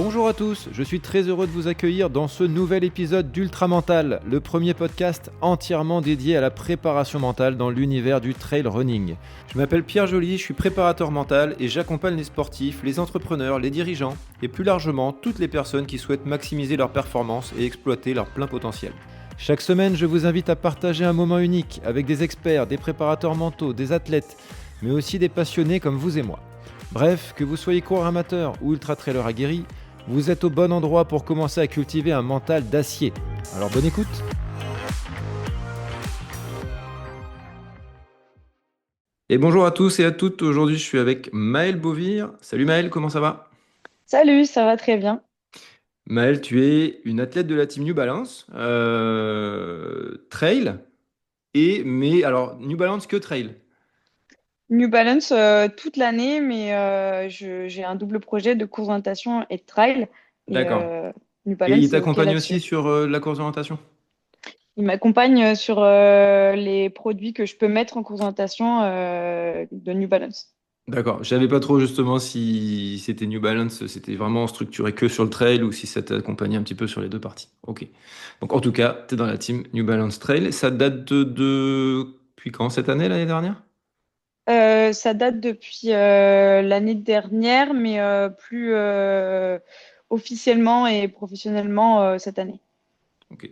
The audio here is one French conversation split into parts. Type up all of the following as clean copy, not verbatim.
Bonjour à tous, je suis très heureux de vous accueillir dans ce nouvel épisode d'Ultra Mental, le premier podcast entièrement dédié à la préparation mentale dans l'univers du trail running. Je m'appelle Pierre Joly, je suis préparateur mental et j'accompagne les sportifs, les entrepreneurs, les dirigeants et plus largement toutes les personnes qui souhaitent maximiser leur performance et exploiter leur plein potentiel. Chaque semaine, je vous invite à partager un moment unique avec des experts, des préparateurs mentaux, des athlètes, mais aussi des passionnés comme vous et moi. Bref, que vous soyez coureur amateur ou ultra-trailer aguerri, vous êtes au bon endroit pour commencer à cultiver un mental d'acier. Alors bonne écoute. Et bonjour à tous et à toutes, aujourd'hui je suis avec Maëlle Beauvire. Salut Maëlle, comment ça va? Salut, ça va très bien. Maëlle, tu es une athlète de la team New Balance, trail, mais alors New Balance que trail. New Balance toute l'année, mais j'ai un double projet de course d'orientation et de trail. Et D'accord. New Et Balance, il c'est OK t'accompagne là-dessus. aussi sur la course d'orientation? Il m'accompagne sur les produits que je peux mettre en course d'orientation de New Balance. D'accord. Je savais pas trop justement si c'était New Balance, c'était vraiment structuré que sur le trail ou si ça t'accompagnait un petit peu sur les deux parties. Ok. Donc en tout cas, tu es dans la team New Balance Trail. Ça date depuis quand? Cette année, l'année dernière? Ça date depuis l'année dernière, mais plus officiellement et professionnellement cette année. Ok.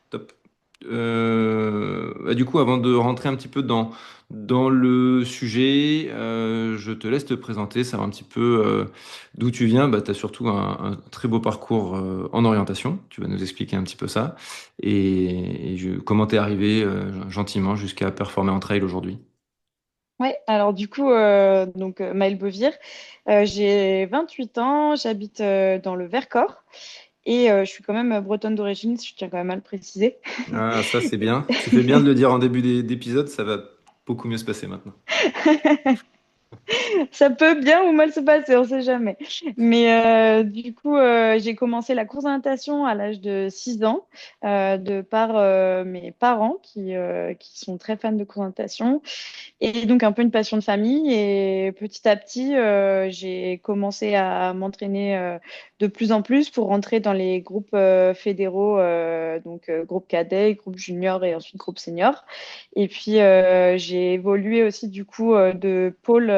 Top. Du coup, avant de rentrer un petit peu dans le sujet, je te laisse te présenter, savoir un petit peu d'où tu viens. Bah, tu as surtout un très beau parcours en orientation. Tu vas nous expliquer un petit peu ça. Comment tu es arrivé gentiment jusqu'à performer en trail aujourd'hui. Ouais, alors du coup, Maëlle Beauvire, j'ai 28 ans, j'habite dans le Vercors et je suis quand même bretonne d'origine, je tiens quand même à le préciser. Ah, ça c'est bien. Tu fais bien de le dire en début d'épisode, ça va beaucoup mieux se passer maintenant. Ça peut bien ou mal se passer, on sait jamais. Mais du coup, j'ai commencé la course de natation à l'âge de 6 ans, de par mes parents qui sont très fans de course de natation. Et donc un peu une passion de famille. Et petit à petit, j'ai commencé à m'entraîner de plus en plus pour rentrer dans les groupes fédéraux, groupe cadet, groupe junior et ensuite groupe senior. Et puis j'ai évolué aussi du coup de pôle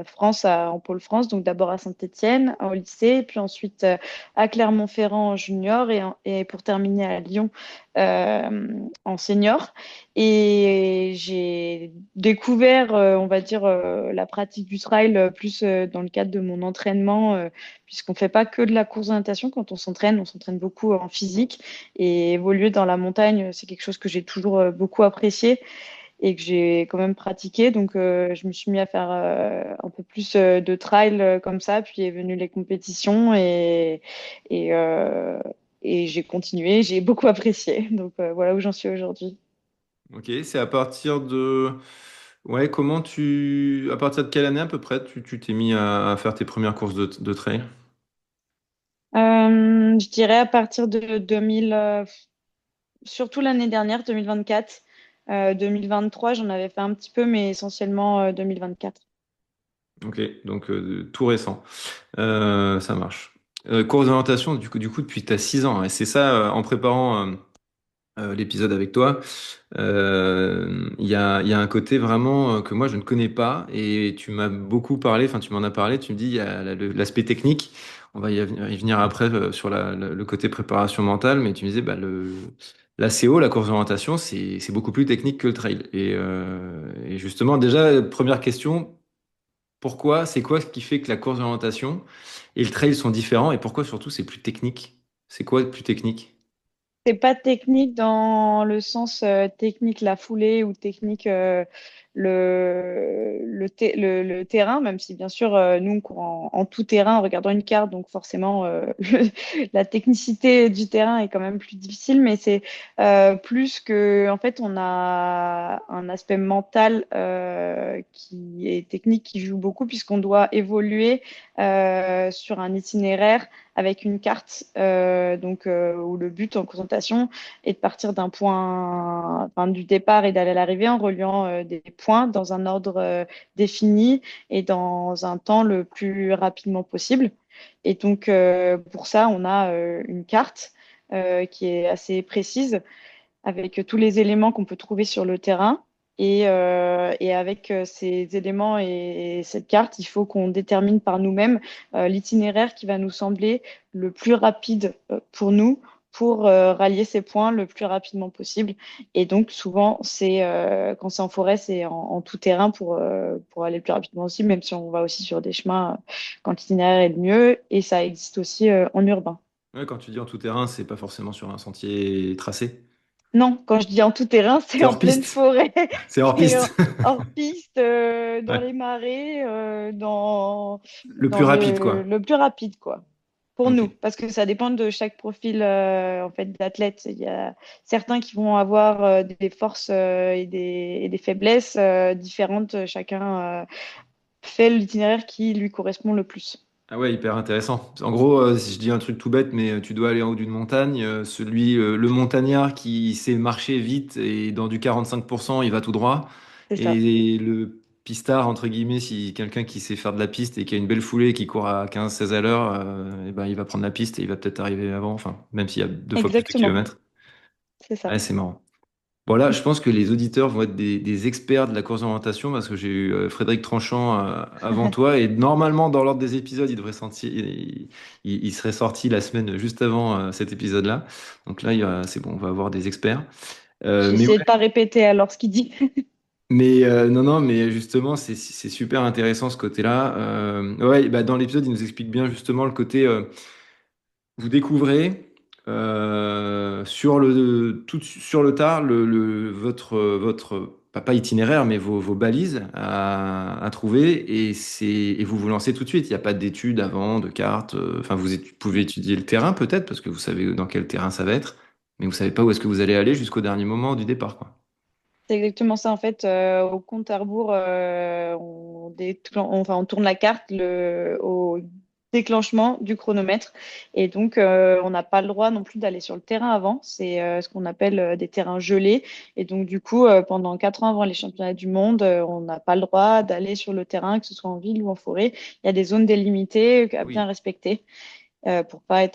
France en pôle France, donc d'abord à Saint-Étienne au lycée, puis ensuite à Clermont-Ferrand en junior et pour terminer à Lyon en senior. Et j'ai découvert, on va dire, la pratique du trail plus dans le cadre de mon entraînement, puisqu'on fait pas que de la course de natation. Quand on s'entraîne beaucoup en physique. Et évoluer dans la montagne, c'est quelque chose que j'ai toujours beaucoup apprécié et que j'ai quand même pratiqué. Donc, je me suis mis à faire un peu plus de trail comme ça. Puis est venue les compétitions et, euh, et j'ai continué. J'ai beaucoup apprécié. Donc, voilà où j'en suis aujourd'hui. Ok, c'est à partir de... Ouais, À partir de quelle année à peu près tu t'es mis à faire tes premières courses de trail? Je dirais à partir de 2000, surtout l'année dernière, 2024. 2023, j'en avais fait un petit peu, mais essentiellement 2024. Ok, donc tout récent. Ça marche. Course d'orientation, du coup, depuis t'as 6 ans. Et c'est ça, en préparant l'épisode avec toi, il y a un côté vraiment que moi je ne connais pas et tu m'as beaucoup parlé, enfin tu m'en as parlé, tu me dis il y a l'aspect technique, on va y venir après sur le côté préparation mentale, mais tu me disais la CO, la course d'orientation, c'est beaucoup plus technique que le trail. Et justement, déjà, première question, c'est quoi ce qui fait que la course d'orientation et le trail sont différents et pourquoi surtout c'est plus technique? C'est quoi le plus technique? C'est pas technique dans le sens technique la foulée ou technique le terrain, même si bien sûr nous on court en tout terrain en regardant une carte, donc forcément la technicité du terrain est quand même plus difficile, mais c'est plus que en fait on a un aspect mental qui est technique qui joue beaucoup puisqu'on doit évoluer sur un itinéraire avec une carte, où le but en présentation est de partir d'un point, enfin, du départ et d'aller à l'arrivée en reliant des points dans un ordre défini et dans un temps le plus rapidement possible. Et donc, pour ça, on a une carte qui est assez précise avec tous les éléments qu'on peut trouver sur le terrain. Et avec ces éléments et cette carte, il faut qu'on détermine par nous-mêmes l'itinéraire qui va nous sembler le plus rapide pour nous pour rallier ces points le plus rapidement possible. Et donc, souvent, quand c'est en forêt, c'est en tout terrain pour aller le plus rapidement possible, même si on va aussi sur des chemins quand l'itinéraire est le mieux. Et ça existe aussi en urbain. Ouais, quand tu dis en tout terrain, c'est pas forcément sur un sentier tracé. Non, quand je dis en tout terrain, c'est C'est en hors pleine piste. forêt, C'est hors c'est piste. hors piste, dans Ouais. les marais, Le dans plus rapide, quoi. le plus rapide, quoi. Pour Ok. nous, parce que ça dépend de chaque profil en fait d'athlète. Il y a certains qui vont avoir des forces et des faiblesses différentes. Chacun fait l'itinéraire qui lui correspond le plus. Ah ouais, hyper intéressant. En gros, si je dis un truc tout bête, mais tu dois aller en haut d'une montagne, le montagnard qui sait marcher vite et dans du 45%, il va tout droit. C'est ça. Et le pistard, entre guillemets, si quelqu'un qui sait faire de la piste et qui a une belle foulée et qui court à 15-16 à l'heure, eh ben, il va prendre la piste et il va peut-être arriver avant, enfin, même s'il y a 2 fois plus de Exactement. kilomètres. C'est ça. Ouais, c'est marrant. Bon là, je pense que les auditeurs vont être des experts de la course d'orientation parce que j'ai eu Frédéric Tranchant avant toi et normalement dans l'ordre des épisodes, il serait sorti la semaine juste avant cet épisode-là. Donc là, c'est bon, on va avoir des experts. Mais J'essaie de pas répéter alors ce qu'il dit. non, non, mais justement, c'est super intéressant ce côté-là. Ouais, bah, dans l'épisode, il nous explique bien justement le côté. Vous découvrez sur le tard votre pas itinéraire, mais vos balises à trouver et vous vous lancez tout de suite. Il n'y a pas d'études avant, de cartes. Enfin, pouvez étudier le terrain peut-être parce que vous savez dans quel terrain ça va être, mais vous savez pas où est-ce que vous allez aller jusqu'au dernier moment du départ, quoi. C'est exactement ça en fait. Au compte à rebours, on tourne la carte au déclenchement du chronomètre et donc on n'a pas le droit non plus d'aller sur le terrain avant. C'est ce qu'on appelle des terrains gelés et donc du coup pendant 4 ans avant les championnats du monde, on n'a pas le droit d'aller sur le terrain, que ce soit en ville ou en forêt. Il y a des zones délimitées à bien Oui. respecter pour pas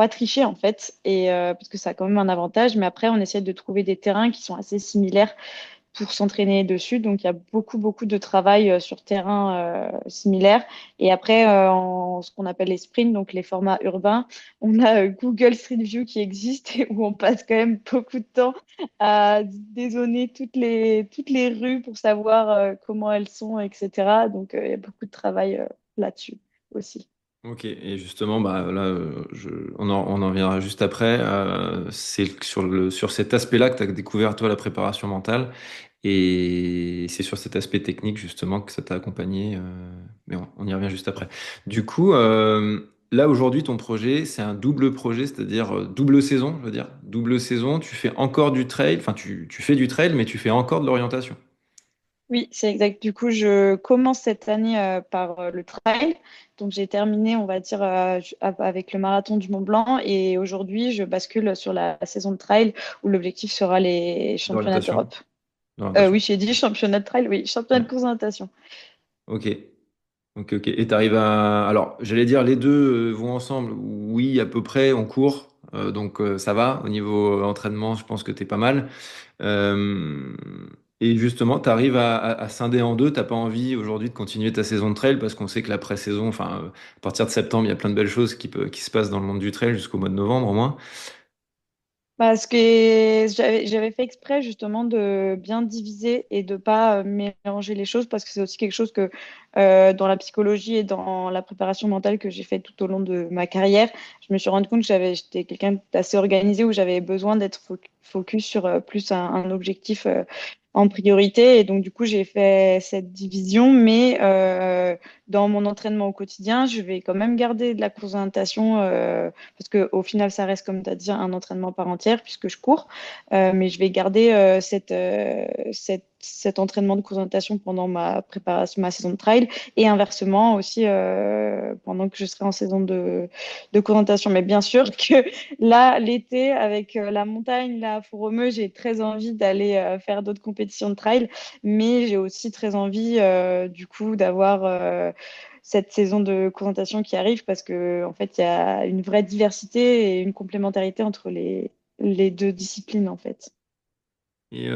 tricher en fait et parce que ça a quand même un avantage mais après on essaie de trouver des terrains qui sont assez similaires pour s'entraîner dessus donc il y a beaucoup de travail sur terrain similaire et après en ce qu'on appelle les sprints donc les formats urbains on a Google Street View qui existe et où on passe quand même beaucoup de temps à dézoner toutes les rues pour savoir comment elles sont etc donc il y a beaucoup de travail là-dessus aussi. Ok, et justement, bah, là, on en viendra juste après. C'est sur cet aspect-là que tu as découvert, toi, la préparation mentale. Et c'est sur cet aspect technique, justement, que ça t'a accompagné. Mais on y revient juste après. Du coup, là, aujourd'hui, ton projet, c'est un double projet, c'est-à-dire double saison, je veux dire. Double saison, tu fais encore du trail, enfin, tu fais du trail, mais tu fais encore de l'orientation. Oui, c'est exact. Du coup, je commence cette année par le trail. Donc, j'ai terminé, on va dire, avec le marathon du Mont Blanc. Et aujourd'hui, je bascule sur la saison de trail où l'objectif sera les championnats D'orientation. d'Europe. D'orientation. Oui, j'ai dit championnat de trail, oui, championnat Ouais. de course de natation. Ok. Ok, ok. Et t'arrives à... Alors, j'allais dire, les deux vont ensemble. Oui, à peu près, on court. Donc, ça va. Au niveau entraînement, je pense que t'es pas mal. Euh, Et justement, t'arrives à scinder en deux. T'as pas envie aujourd'hui de continuer ta saison de trail parce qu'on sait que la pré-saison, enfin, à partir de septembre, il y a plein de belles choses qui se passent dans le monde du trail jusqu'au mois de novembre au moins. Parce que j'avais fait exprès justement de bien diviser et de pas mélanger les choses parce que c'est aussi quelque chose que dans la psychologie et dans la préparation mentale que j'ai fait tout au long de ma carrière, je me suis rendu compte que j'étais quelqu'un d'assez organisé où j'avais besoin d'être focus sur plus un objectif en priorité et donc du coup j'ai fait cette division mais dans mon entraînement au quotidien, je vais quand même garder de la course d'orientation parce qu'au final, ça reste, comme tu as dit, un entraînement par entière puisque je cours. Mais je vais garder cette cet entraînement de course de natation pendant ma préparation, ma saison de trail, et inversement aussi pendant que je serai en saison de course de natation. Mais bien sûr que là, l'été, avec la montagne, là, à Fourromeux, j'ai très envie d'aller faire d'autres compétitions de trail, mais j'ai aussi très envie, du coup, d'avoir cette saison de présentation qui arrive parce que en fait, il y a une vraie diversité et une complémentarité entre les deux disciplines, en fait. Et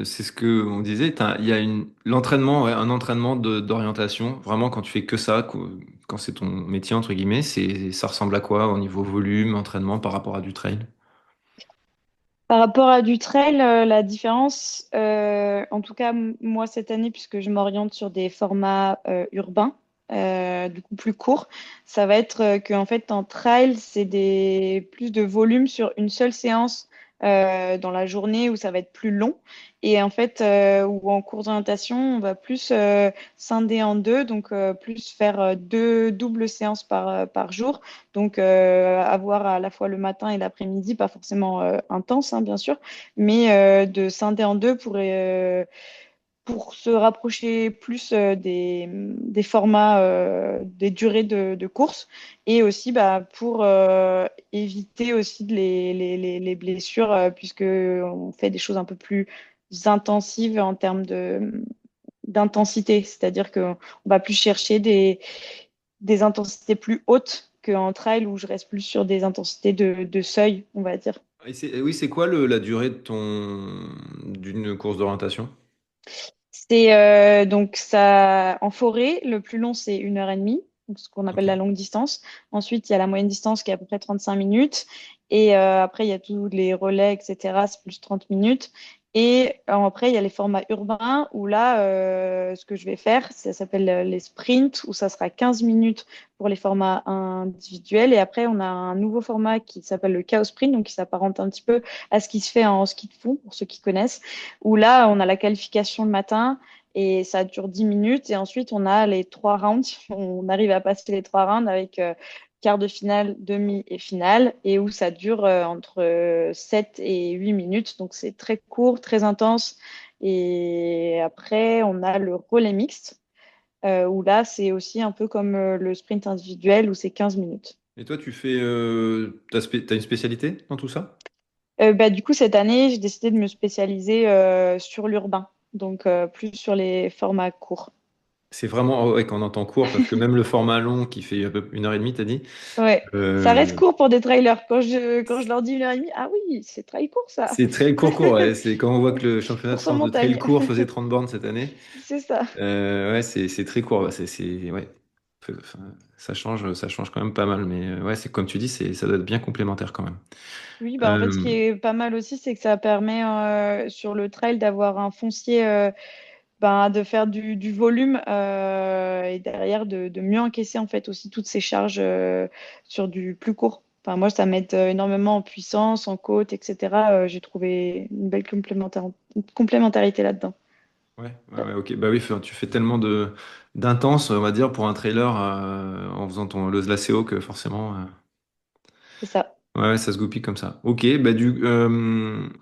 c'est ce que on disait, il y a l'entraînement, ouais, un entraînement d'orientation. Vraiment, quand tu fais que ça, quand c'est ton métier, entre guillemets, ça ressemble à quoi au niveau volume, entraînement par rapport à du trail? Par rapport à du trail, la différence, en tout cas moi cette année, puisque je m'oriente sur des formats urbains, du coup plus courts, ça va être que en fait en trail, c'est des plus de volume sur une seule séance dans la journée où ça va être plus long. Et en fait, ou en cours d'orientation, on va plus scinder en deux, donc plus faire deux doubles séances par jour. Donc, avoir à la fois le matin et l'après-midi, pas forcément intense, hein, bien sûr, mais de scinder en deux pour se rapprocher plus des formats, des durées de course et aussi bah, pour éviter aussi les blessures, puisque on fait des choses un peu plus intensives en termes d'intensité, c'est-à-dire qu'on va plus chercher des intensités plus hautes qu'en trail où je reste plus sur des intensités de seuil, on va dire. Oui, c'est quoi la durée d'une course d'orientation? C'est donc ça en forêt, le plus long c'est 1 heure et demie, donc ce qu'on appelle Ok. la longue distance. Ensuite, il y a la moyenne distance qui est à peu près 35 minutes. Et après, il y a tous les relais, etc. C'est plus 30 minutes. Et après, il y a les formats urbains où là, ce que je vais faire, ça s'appelle les sprints, où ça sera 15 minutes pour les formats individuels. Et après, on a un nouveau format qui s'appelle le chaos sprint, donc qui s'apparente un petit peu à ce qui se fait en ski de fond, pour ceux qui connaissent, où là, on a la qualification le matin et ça dure 10 minutes. Et ensuite, on a les 3 rounds. On arrive à passer les 3 rounds avec quart de finale, demi et finale, et où ça dure entre 7 et 8 minutes. Donc, c'est très court, très intense. Et après, on a le relais mixte, où là, c'est aussi un peu comme le sprint individuel, où c'est 15 minutes. Et toi, t'as une spécialité dans tout ça? Bah, du coup, cette année, j'ai décidé de me spécialiser sur l'urbain, donc plus sur les formats courts. C'est vraiment, ouais, quand on entend court, parce que même le format long qui fait à peu près 1 heure et demie, t'as dit, Ouais, ça reste euh, court pour des trailers. Quand je leur dis 1 heure et demie, ah oui, c'est trail court ça. c'est trail court, ouais. C'est quand on voit que le championnat de Course en France de trail montagne, court faisait 30 bornes cette année. c'est ça. Ouais, c'est très court. Ouais, ouais. Enfin, ça change quand même pas mal. Mais ouais, c'est comme tu dis, ça doit être bien complémentaire quand même. Oui, bah en fait, ce qui Euh, est pas mal aussi, c'est que ça permet sur le trail d'avoir un foncier, ben, de faire du volume et derrière de mieux encaisser en fait aussi toutes ces charges sur du plus court. Enfin, moi, ça m'aide énormément en puissance, en côte, etc. J'ai trouvé une belle complémentarité là-dedans. ouais, ok. Bah oui, tu fais tellement d'intense, on va dire, pour un trailer en faisant la CO que forcément. C'est ça. Ouais, ça se goupille comme ça. Ok, bah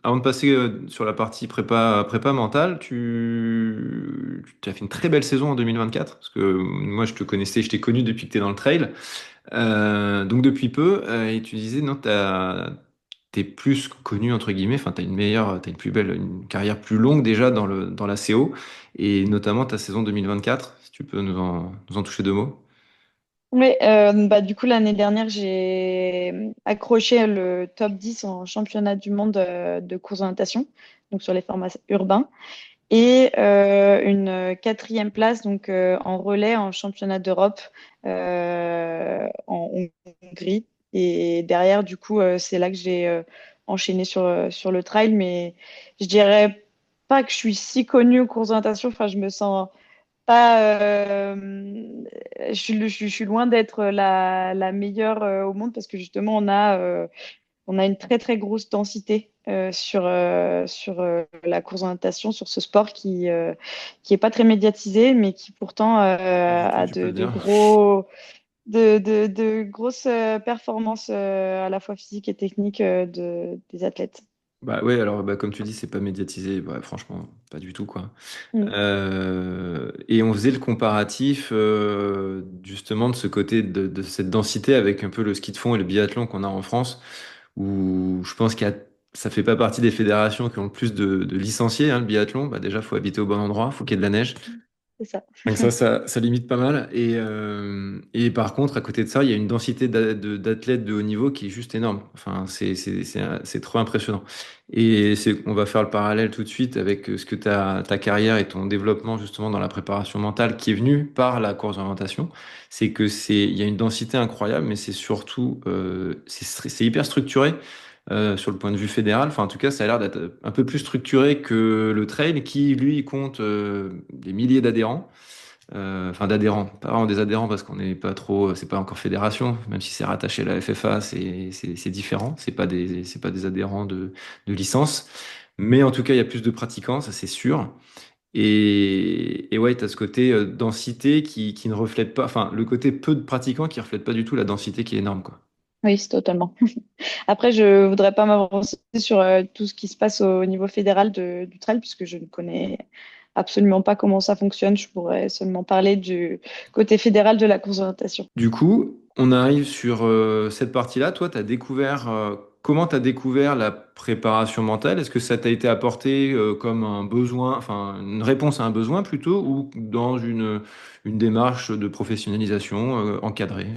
avant de passer sur la partie prépa mentale, tu as fait une très belle saison en 2024, parce que moi je te connaissais, je t'ai connu depuis que tu es dans le trail, donc depuis peu, et tu disais, non, t'es plus connu, entre guillemets, enfin t'as une plus belle, une carrière plus longue déjà dans la CO, et notamment ta saison 2024, si tu peux nous en toucher deux mots. Oui, bah, du coup, l'année dernière, j'ai accroché le top 10 en championnat du monde de course de natation, donc sur les formats urbains, et une quatrième place donc, en relais en championnat d'Europe en Hongrie. Et derrière, du coup, c'est là que j'ai enchaîné sur le trail, mais je dirais pas que je suis si connue aux courses de natation, enfin, je me sens pas, je suis loin d'être la meilleure au monde parce que justement, on a une très, très grosse densité sur la course en natation, sur ce sport qui est pas très médiatisé, mais qui pourtant a Tu peux le dire. de grosses performances à la fois physiques et techniques des athlètes. Bah ouais, alors bah, comme tu dis, c'est pas médiatisé, bah, franchement, pas du tout quoi. Mm. Et on faisait le comparatif justement de ce côté de cette densité avec un peu le ski de fond et le biathlon qu'on a en France, où je pense ça fait pas partie des fédérations qui ont le plus de licenciés, hein, le biathlon. Bah déjà, faut habiter au bon endroit, faut qu'il y ait de la neige. C'est ça. Donc ça limite pas mal. Et par contre, à côté de ça, il y a une densité d'athlètes de haut niveau qui est juste énorme. Enfin, c'est trop impressionnant. On va faire le parallèle tout de suite avec ce que ta carrière et ton développement justement dans la préparation mentale qui est venu par la course d'orientation. Il y a une densité incroyable, mais c'est surtout, c'est hyper structuré sur le point de vue fédéral. Enfin, en tout cas, ça a l'air d'être un peu plus structuré que le trail qui, lui, compte des milliers d'adhérents. Enfin, d'adhérents, pas vraiment des adhérents parce qu'on n'est pas trop, c'est pas encore fédération, même si c'est rattaché à la FFA, c'est différent. C'est pas des adhérents de licence. Mais en tout cas, il y a plus de pratiquants, ça c'est sûr. Et ouais, tu as ce côté densité qui ne reflète pas, enfin, le côté peu de pratiquants qui reflète pas du tout la densité qui est énorme, quoi. Oui, c'est totalement. Après, je voudrais pas m'avancer sur tout ce qui se passe au niveau fédéral du trail, puisque je ne connais absolument pas comment ça fonctionne. Je pourrais seulement parler du côté fédéral de la course d'orientation. Du coup, on arrive sur cette partie-là. Toi, comment tu as découvert la préparation mentale? Est-ce que ça t'a été apporté comme un besoin, enfin une réponse à un besoin plutôt, ou dans une démarche de professionnalisation encadrée?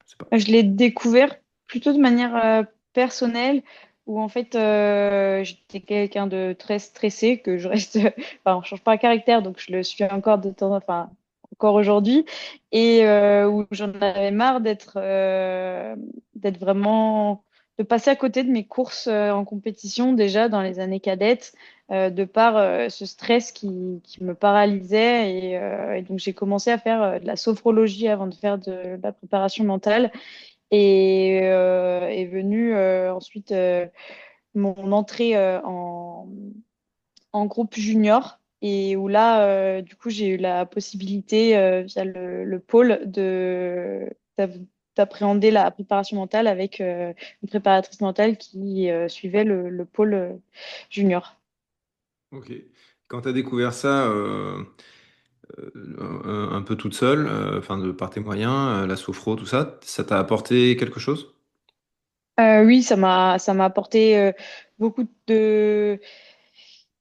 Je sais pas. Je l'ai découvert plutôt de manière personnelle, où en fait, j'étais quelqu'un de très stressé, que je reste, enfin, on change pas de caractère, donc je le suis encore de temps, enfin, encore aujourd'hui, et où j'en avais marre d'être vraiment, de passer à côté de mes courses en compétition déjà dans les années cadettes, de par ce stress qui me paralysait, et donc j'ai commencé à faire de la sophrologie avant de faire de la préparation mentale. Et est venue ensuite mon entrée en groupe junior. Et où là, du coup, j'ai eu la possibilité, via le pôle, d'appréhender la préparation mentale avec une préparatrice mentale qui suivait le pôle junior. Ok. Quand tu as découvert ça un peu toute seule, enfin de par tes moyens, la sophro, tout ça, ça t'a apporté quelque chose? Oui, ça m'a apporté beaucoup de,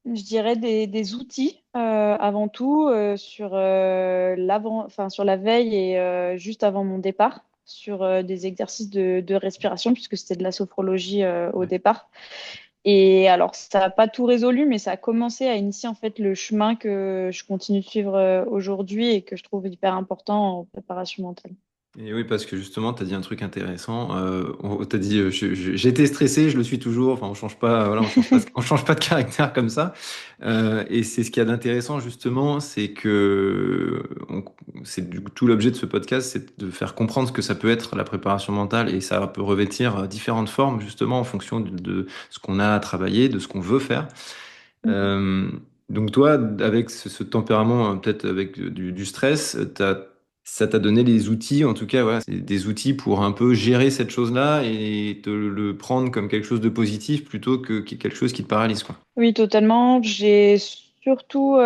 je dirais des outils avant tout sur enfin sur la veille et juste avant mon départ, sur des exercices de respiration puisque c'était de la sophrologie au Ouais. départ. Et alors ça n'a pas tout résolu, mais ça a commencé à initier en fait le chemin que je continue de suivre aujourd'hui et que je trouve hyper important en préparation mentale. Et oui, parce que justement, tu as dit un truc intéressant. Tu as dit, j'étais stressé, je le suis toujours. Enfin, on change pas, voilà, on change pas de caractère comme ça. Et c'est ce qu'il y a d'intéressant, justement, c'est que c'est du coup tout l'objet de ce podcast, c'est de faire comprendre ce que ça peut être la préparation mentale. Et ça peut revêtir différentes formes, justement, en fonction de ce qu'on a à travailler, de ce qu'on veut faire. Euh, donc toi, avec ce tempérament, peut-être avec du stress, ça t'a donné les outils, en tout cas, voilà, c'est des outils pour un peu gérer cette chose-là et te le prendre comme quelque chose de positif plutôt que quelque chose qui te paralyse, quoi. Oui, totalement. J'ai surtout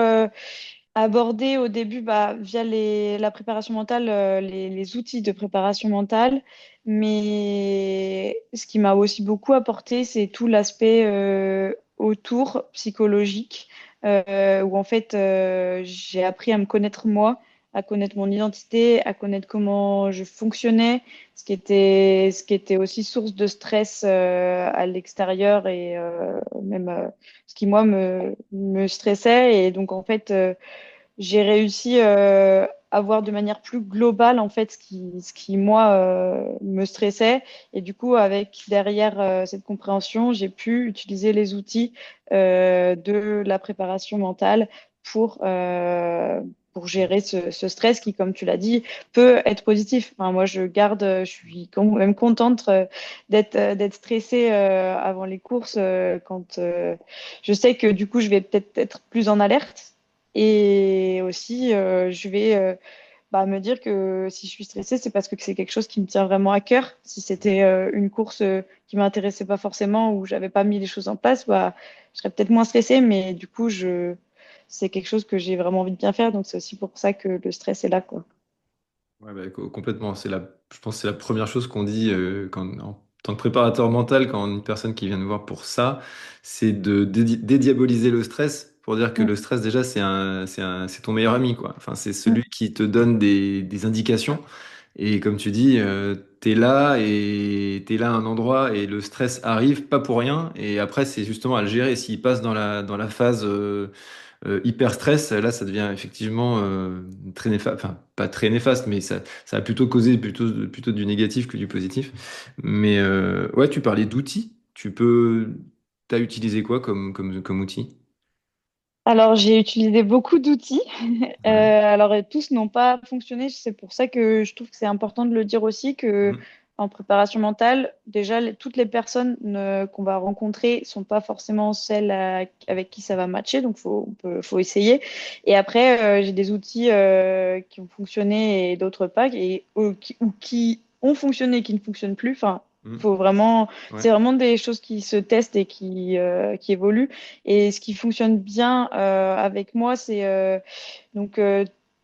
abordé au début via la préparation mentale, les outils de préparation mentale. Mais ce qui m'a aussi beaucoup apporté, c'est tout l'aspect autour psychologique, où en fait, j'ai appris à me connaître moi, à connaître mon identité, à connaître comment je fonctionnais, ce qui était aussi source de stress à l'extérieur et même ce qui, moi, me stressait. Et donc, en fait, j'ai réussi à voir de manière plus globale en fait ce qui moi me stressait, et du coup avec derrière cette compréhension j'ai pu utiliser les outils de la préparation mentale pour gérer ce stress qui, comme tu l'as dit, peut être positif. Enfin, moi, je suis quand même contente d'être stressée avant les courses quand je sais que du coup, je vais peut-être être plus en alerte, et aussi, je vais me dire que si je suis stressée, c'est parce que c'est quelque chose qui me tient vraiment à cœur. Si c'était une course qui m'intéressait pas forcément ou j'avais pas mis les choses en place, je serais peut-être moins stressée, mais du coup, c'est quelque chose que j'ai vraiment envie de bien faire. Donc, c'est aussi pour ça que le stress est là, quoi. Ouais, bah, complètement. Je pense que c'est la première chose qu'on dit en tant que préparateur mental, quand une personne qui vient nous voir pour ça, c'est de dédiaboliser le stress pour dire que Mm, le stress, déjà, c'est ton meilleur ami, quoi. Enfin, c'est mm. celui qui te donne des indications. Et comme tu dis, t'es là à un endroit et le stress arrive, pas pour rien. Et après, c'est justement à le gérer. S'il passe dans la phase hyper stress, là, ça devient effectivement très néfaste. Enfin, pas très néfaste, mais ça a plutôt causé plutôt du négatif que du positif. Mais ouais, tu parlais d'outils. T'as utilisé quoi comme outil? Alors, j'ai utilisé beaucoup d'outils. Ouais. Alors, tous n'ont pas fonctionné. C'est pour ça que je trouve que c'est important de le dire aussi que Mhm. en préparation mentale, déjà, toutes les personnes qu'on va rencontrer sont pas forcément celles avec qui ça va matcher. Donc, faut essayer. Et après, j'ai des outils qui ont fonctionné et d'autres pas, ou qui ont fonctionné et qui ne fonctionnent plus. Enfin, Mhm. faut vraiment, Ouais. c'est vraiment des choses qui se testent et qui évoluent. Et ce qui fonctionne bien avec moi, c'est donc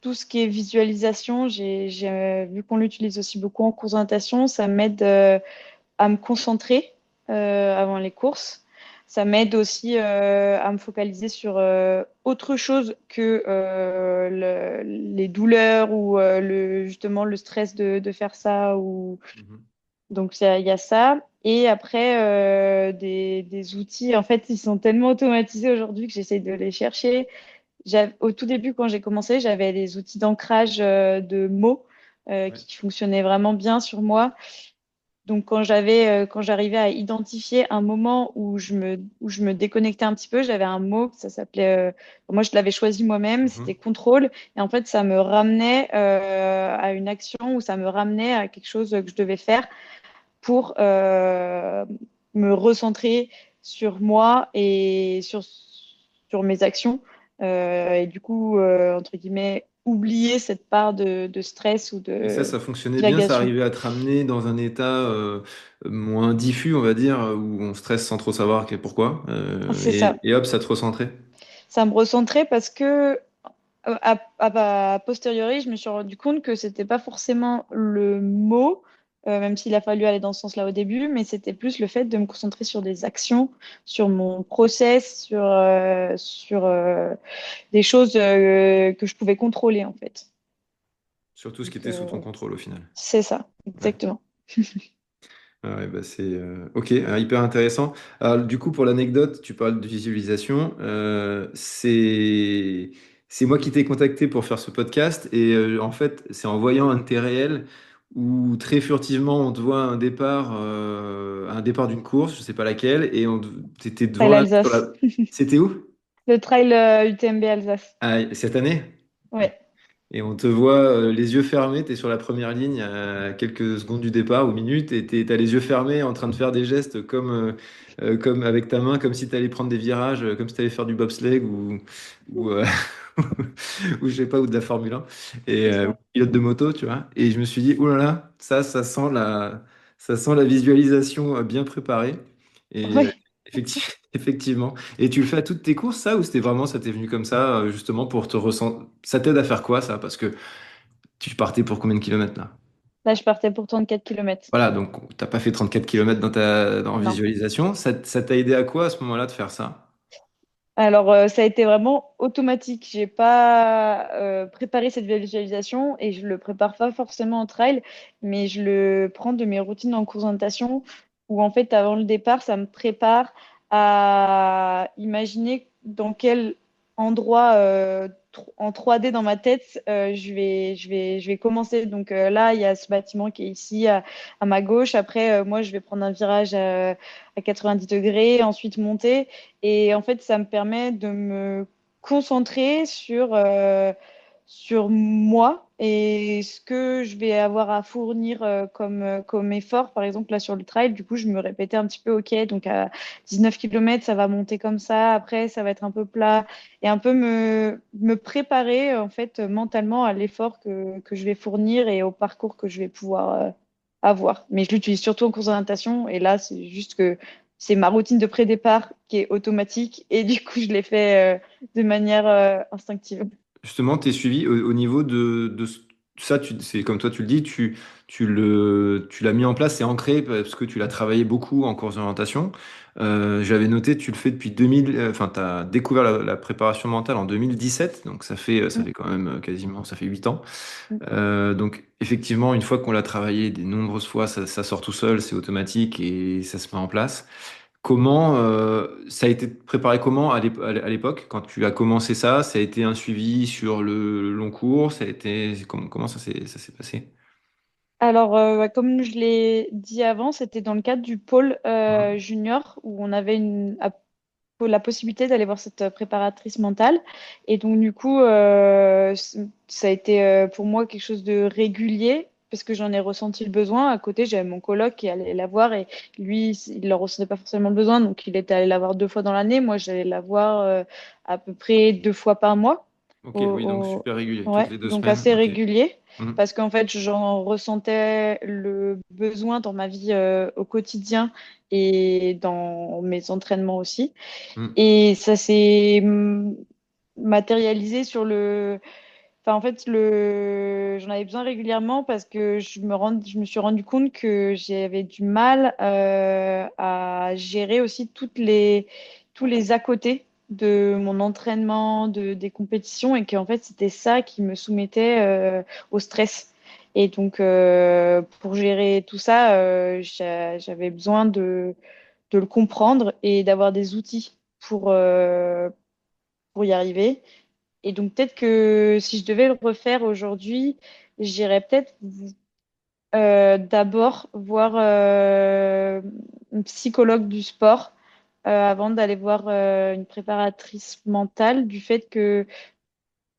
tout ce qui est visualisation. Vu qu'on l'utilise aussi beaucoup en cours d'orientation, ça m'aide à me concentrer avant les courses. Ça m'aide aussi à me focaliser sur autre chose que les douleurs ou justement le stress de faire ça ou Mhm. donc, il y a ça. Et après, des outils, en fait, ils sont tellement automatisés aujourd'hui que j'essaye de les chercher. Au tout début, quand j'ai commencé, j'avais des outils d'ancrage de mots Ouais. qui fonctionnaient vraiment bien sur moi. Donc, quand j'arrivais à identifier un moment où je me déconnectais un petit peu, j'avais un mot, ça s'appelait, moi je l'avais choisi moi-même, c'était Mhm. contrôle. Et en fait, ça me ramenait à une action ou ça me ramenait à quelque chose que je devais faire pour me recentrer sur moi et sur mes actions. Et du coup, entre guillemets, oublier cette part de stress ou Et de ça fonctionnait bien, ça divagation. arrivait à te ramener dans un état moins diffus, on va dire, où on stresse sans trop savoir pourquoi, C'est ça. et hop, ça te recentrait. Ça me recentrait parce que a posteriori, je me suis rendu compte que c'était pas forcément le mot, même s'il a fallu aller dans ce sens-là au début, mais c'était plus le fait de me concentrer sur des actions, sur mon process, sur des choses que je pouvais contrôler en fait. Surtout ce qui Donc, était sous ton contrôle au final. c'est ça, Ouais. exactement. Ah ouais, bah c'est ok, hyper intéressant. Alors, du coup, pour l'anecdote, tu parles de visualisation. C'est moi qui t'ai contacté pour faire ce podcast et en fait, c'est en voyant un de tes réels où très furtivement on te voit un départ d'une course, je sais pas laquelle, et t'étais devant Trail sur Alsace. la. C'était où? Le trail UTMB Alsace. Ah, cette année? Ouais, Et on te voit les yeux fermés, tu es sur la première ligne à quelques secondes du départ ou minutes, et tu as les yeux fermés en train de faire des gestes comme avec ta main, comme si tu allais prendre des virages, comme si tu allais faire du bobsleigh ou, ou je sais pas, ou de la Formule 1, et c'est ça. pilote de moto, tu vois. Et je me suis dit, oh là là, ça sent la visualisation bien préparée. Et Ouais. effectivement. Et tu le fais à toutes tes courses, ça, ou c'était vraiment, ça t'est venu comme ça, justement, pour te ressentir. Ça t'aide à faire quoi, ça? Parce que tu partais pour combien de kilomètres, là? Là, je partais pour 34 km. Voilà, donc t'as pas fait 34 kilomètres dans Non. visualisation. Ça t'a aidé à quoi à ce moment-là de faire ça? Alors, ça a été vraiment automatique. J'ai pas préparé cette visualisation et je le prépare pas forcément en trail, mais je le prends de mes routines en course de natation où en fait, avant le départ, ça me prépare à imaginer dans quel endroit en 3D dans ma tête je vais commencer. Donc là, il y a ce bâtiment qui est ici à ma gauche. Après, moi, je vais prendre un virage à 90 degrés, ensuite monter. Et en fait, ça me permet de me concentrer sur moi et ce que je vais avoir à fournir comme effort. Par exemple, là sur le trail, du coup, je me répétais un petit peu, OK, donc à 19 km, ça va monter comme ça, après, ça va être un peu plat, et un peu me préparer en fait mentalement à l'effort que je vais fournir et au parcours que je vais pouvoir avoir. Mais je l'utilise surtout en course d'orientation, et là, c'est juste que c'est ma routine de pré-départ qui est automatique, et du coup, je l'ai fait de manière instinctive. Justement, tu es suivi au niveau ça, c'est comme toi tu le dis, tu l'as mis en place, c'est ancré parce que tu l'as travaillé beaucoup en course d'orientation. J'avais noté, tu le fais depuis 2000, enfin, tu as découvert la préparation mentale en 2017, donc ça Mm, fait quand même quasiment, ça fait 8 ans. mm. Donc effectivement, une fois qu'on l'a travaillé des nombreuses fois, ça sort tout seul, c'est automatique et ça se met en place. Comment ça a été préparé comment à l'époque quand tu as commencé ça? Ça a été un suivi sur le long cours? Ça a été comment ça s'est passé? Alors, comme je l'ai dit avant, c'était dans le cadre du pôle Mhm. junior où on avait la possibilité d'aller voir cette préparatrice mentale. Et donc, du coup, ça a été pour moi quelque chose de régulier parce que j'en ai ressenti le besoin. À côté, j'avais mon coloc qui allait la voir et lui, il ne ressentait pas forcément le besoin. Donc, il était allé la voir 2 fois dans l'année. Moi, j'allais la voir à peu près 2 fois par mois. Ok, oui, donc super régulier, toutes Ouais, les deux donc semaines. assez Ok. régulier Mhm. parce qu'en fait, j'en ressentais le besoin dans ma vie au quotidien et dans mes entraînements aussi. Mhm. Et ça s'est matérialisé sur Enfin, en fait, j'en avais besoin régulièrement parce que je me suis rendu compte que j'avais du mal à gérer aussi tous les à côté de mon entraînement, des compétitions, et qu'en fait, c'était ça qui me soumettait au stress. Et donc, pour gérer tout ça, j'avais besoin de le comprendre et d'avoir des outils pour y arriver. Et donc, peut-être que si je devais le refaire aujourd'hui, j'irais peut-être d'abord voir une psychologue du sport avant d'aller voir une préparatrice mentale, du fait que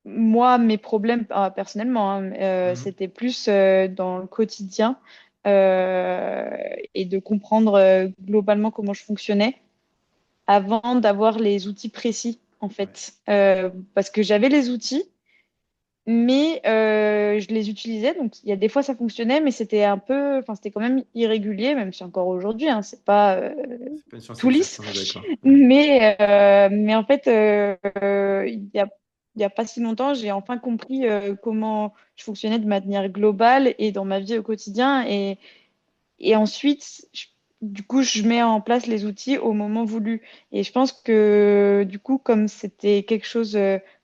moi, mes problèmes, personnellement, hein, Mhm. c'était plus dans le quotidien euh, et de comprendre globalement comment je fonctionnais avant d'avoir les outils précis, en Ouais. fait. Parce que j'avais les outils, mais je les utilisais. Donc, il y a des fois, ça fonctionnait, mais c'était un peu, enfin, c'était quand même irrégulier, même si encore aujourd'hui, hein, c'est pas C'est pas une science tout lisse. exacte, on est d'accord. Ouais. Mais en fait, il y a pas si longtemps, j'ai enfin compris comment je fonctionnais de manière globale et dans ma vie au quotidien. Et ensuite, du coup, je mets en place les outils au moment voulu. Et je pense que, du coup, comme c'était quelque chose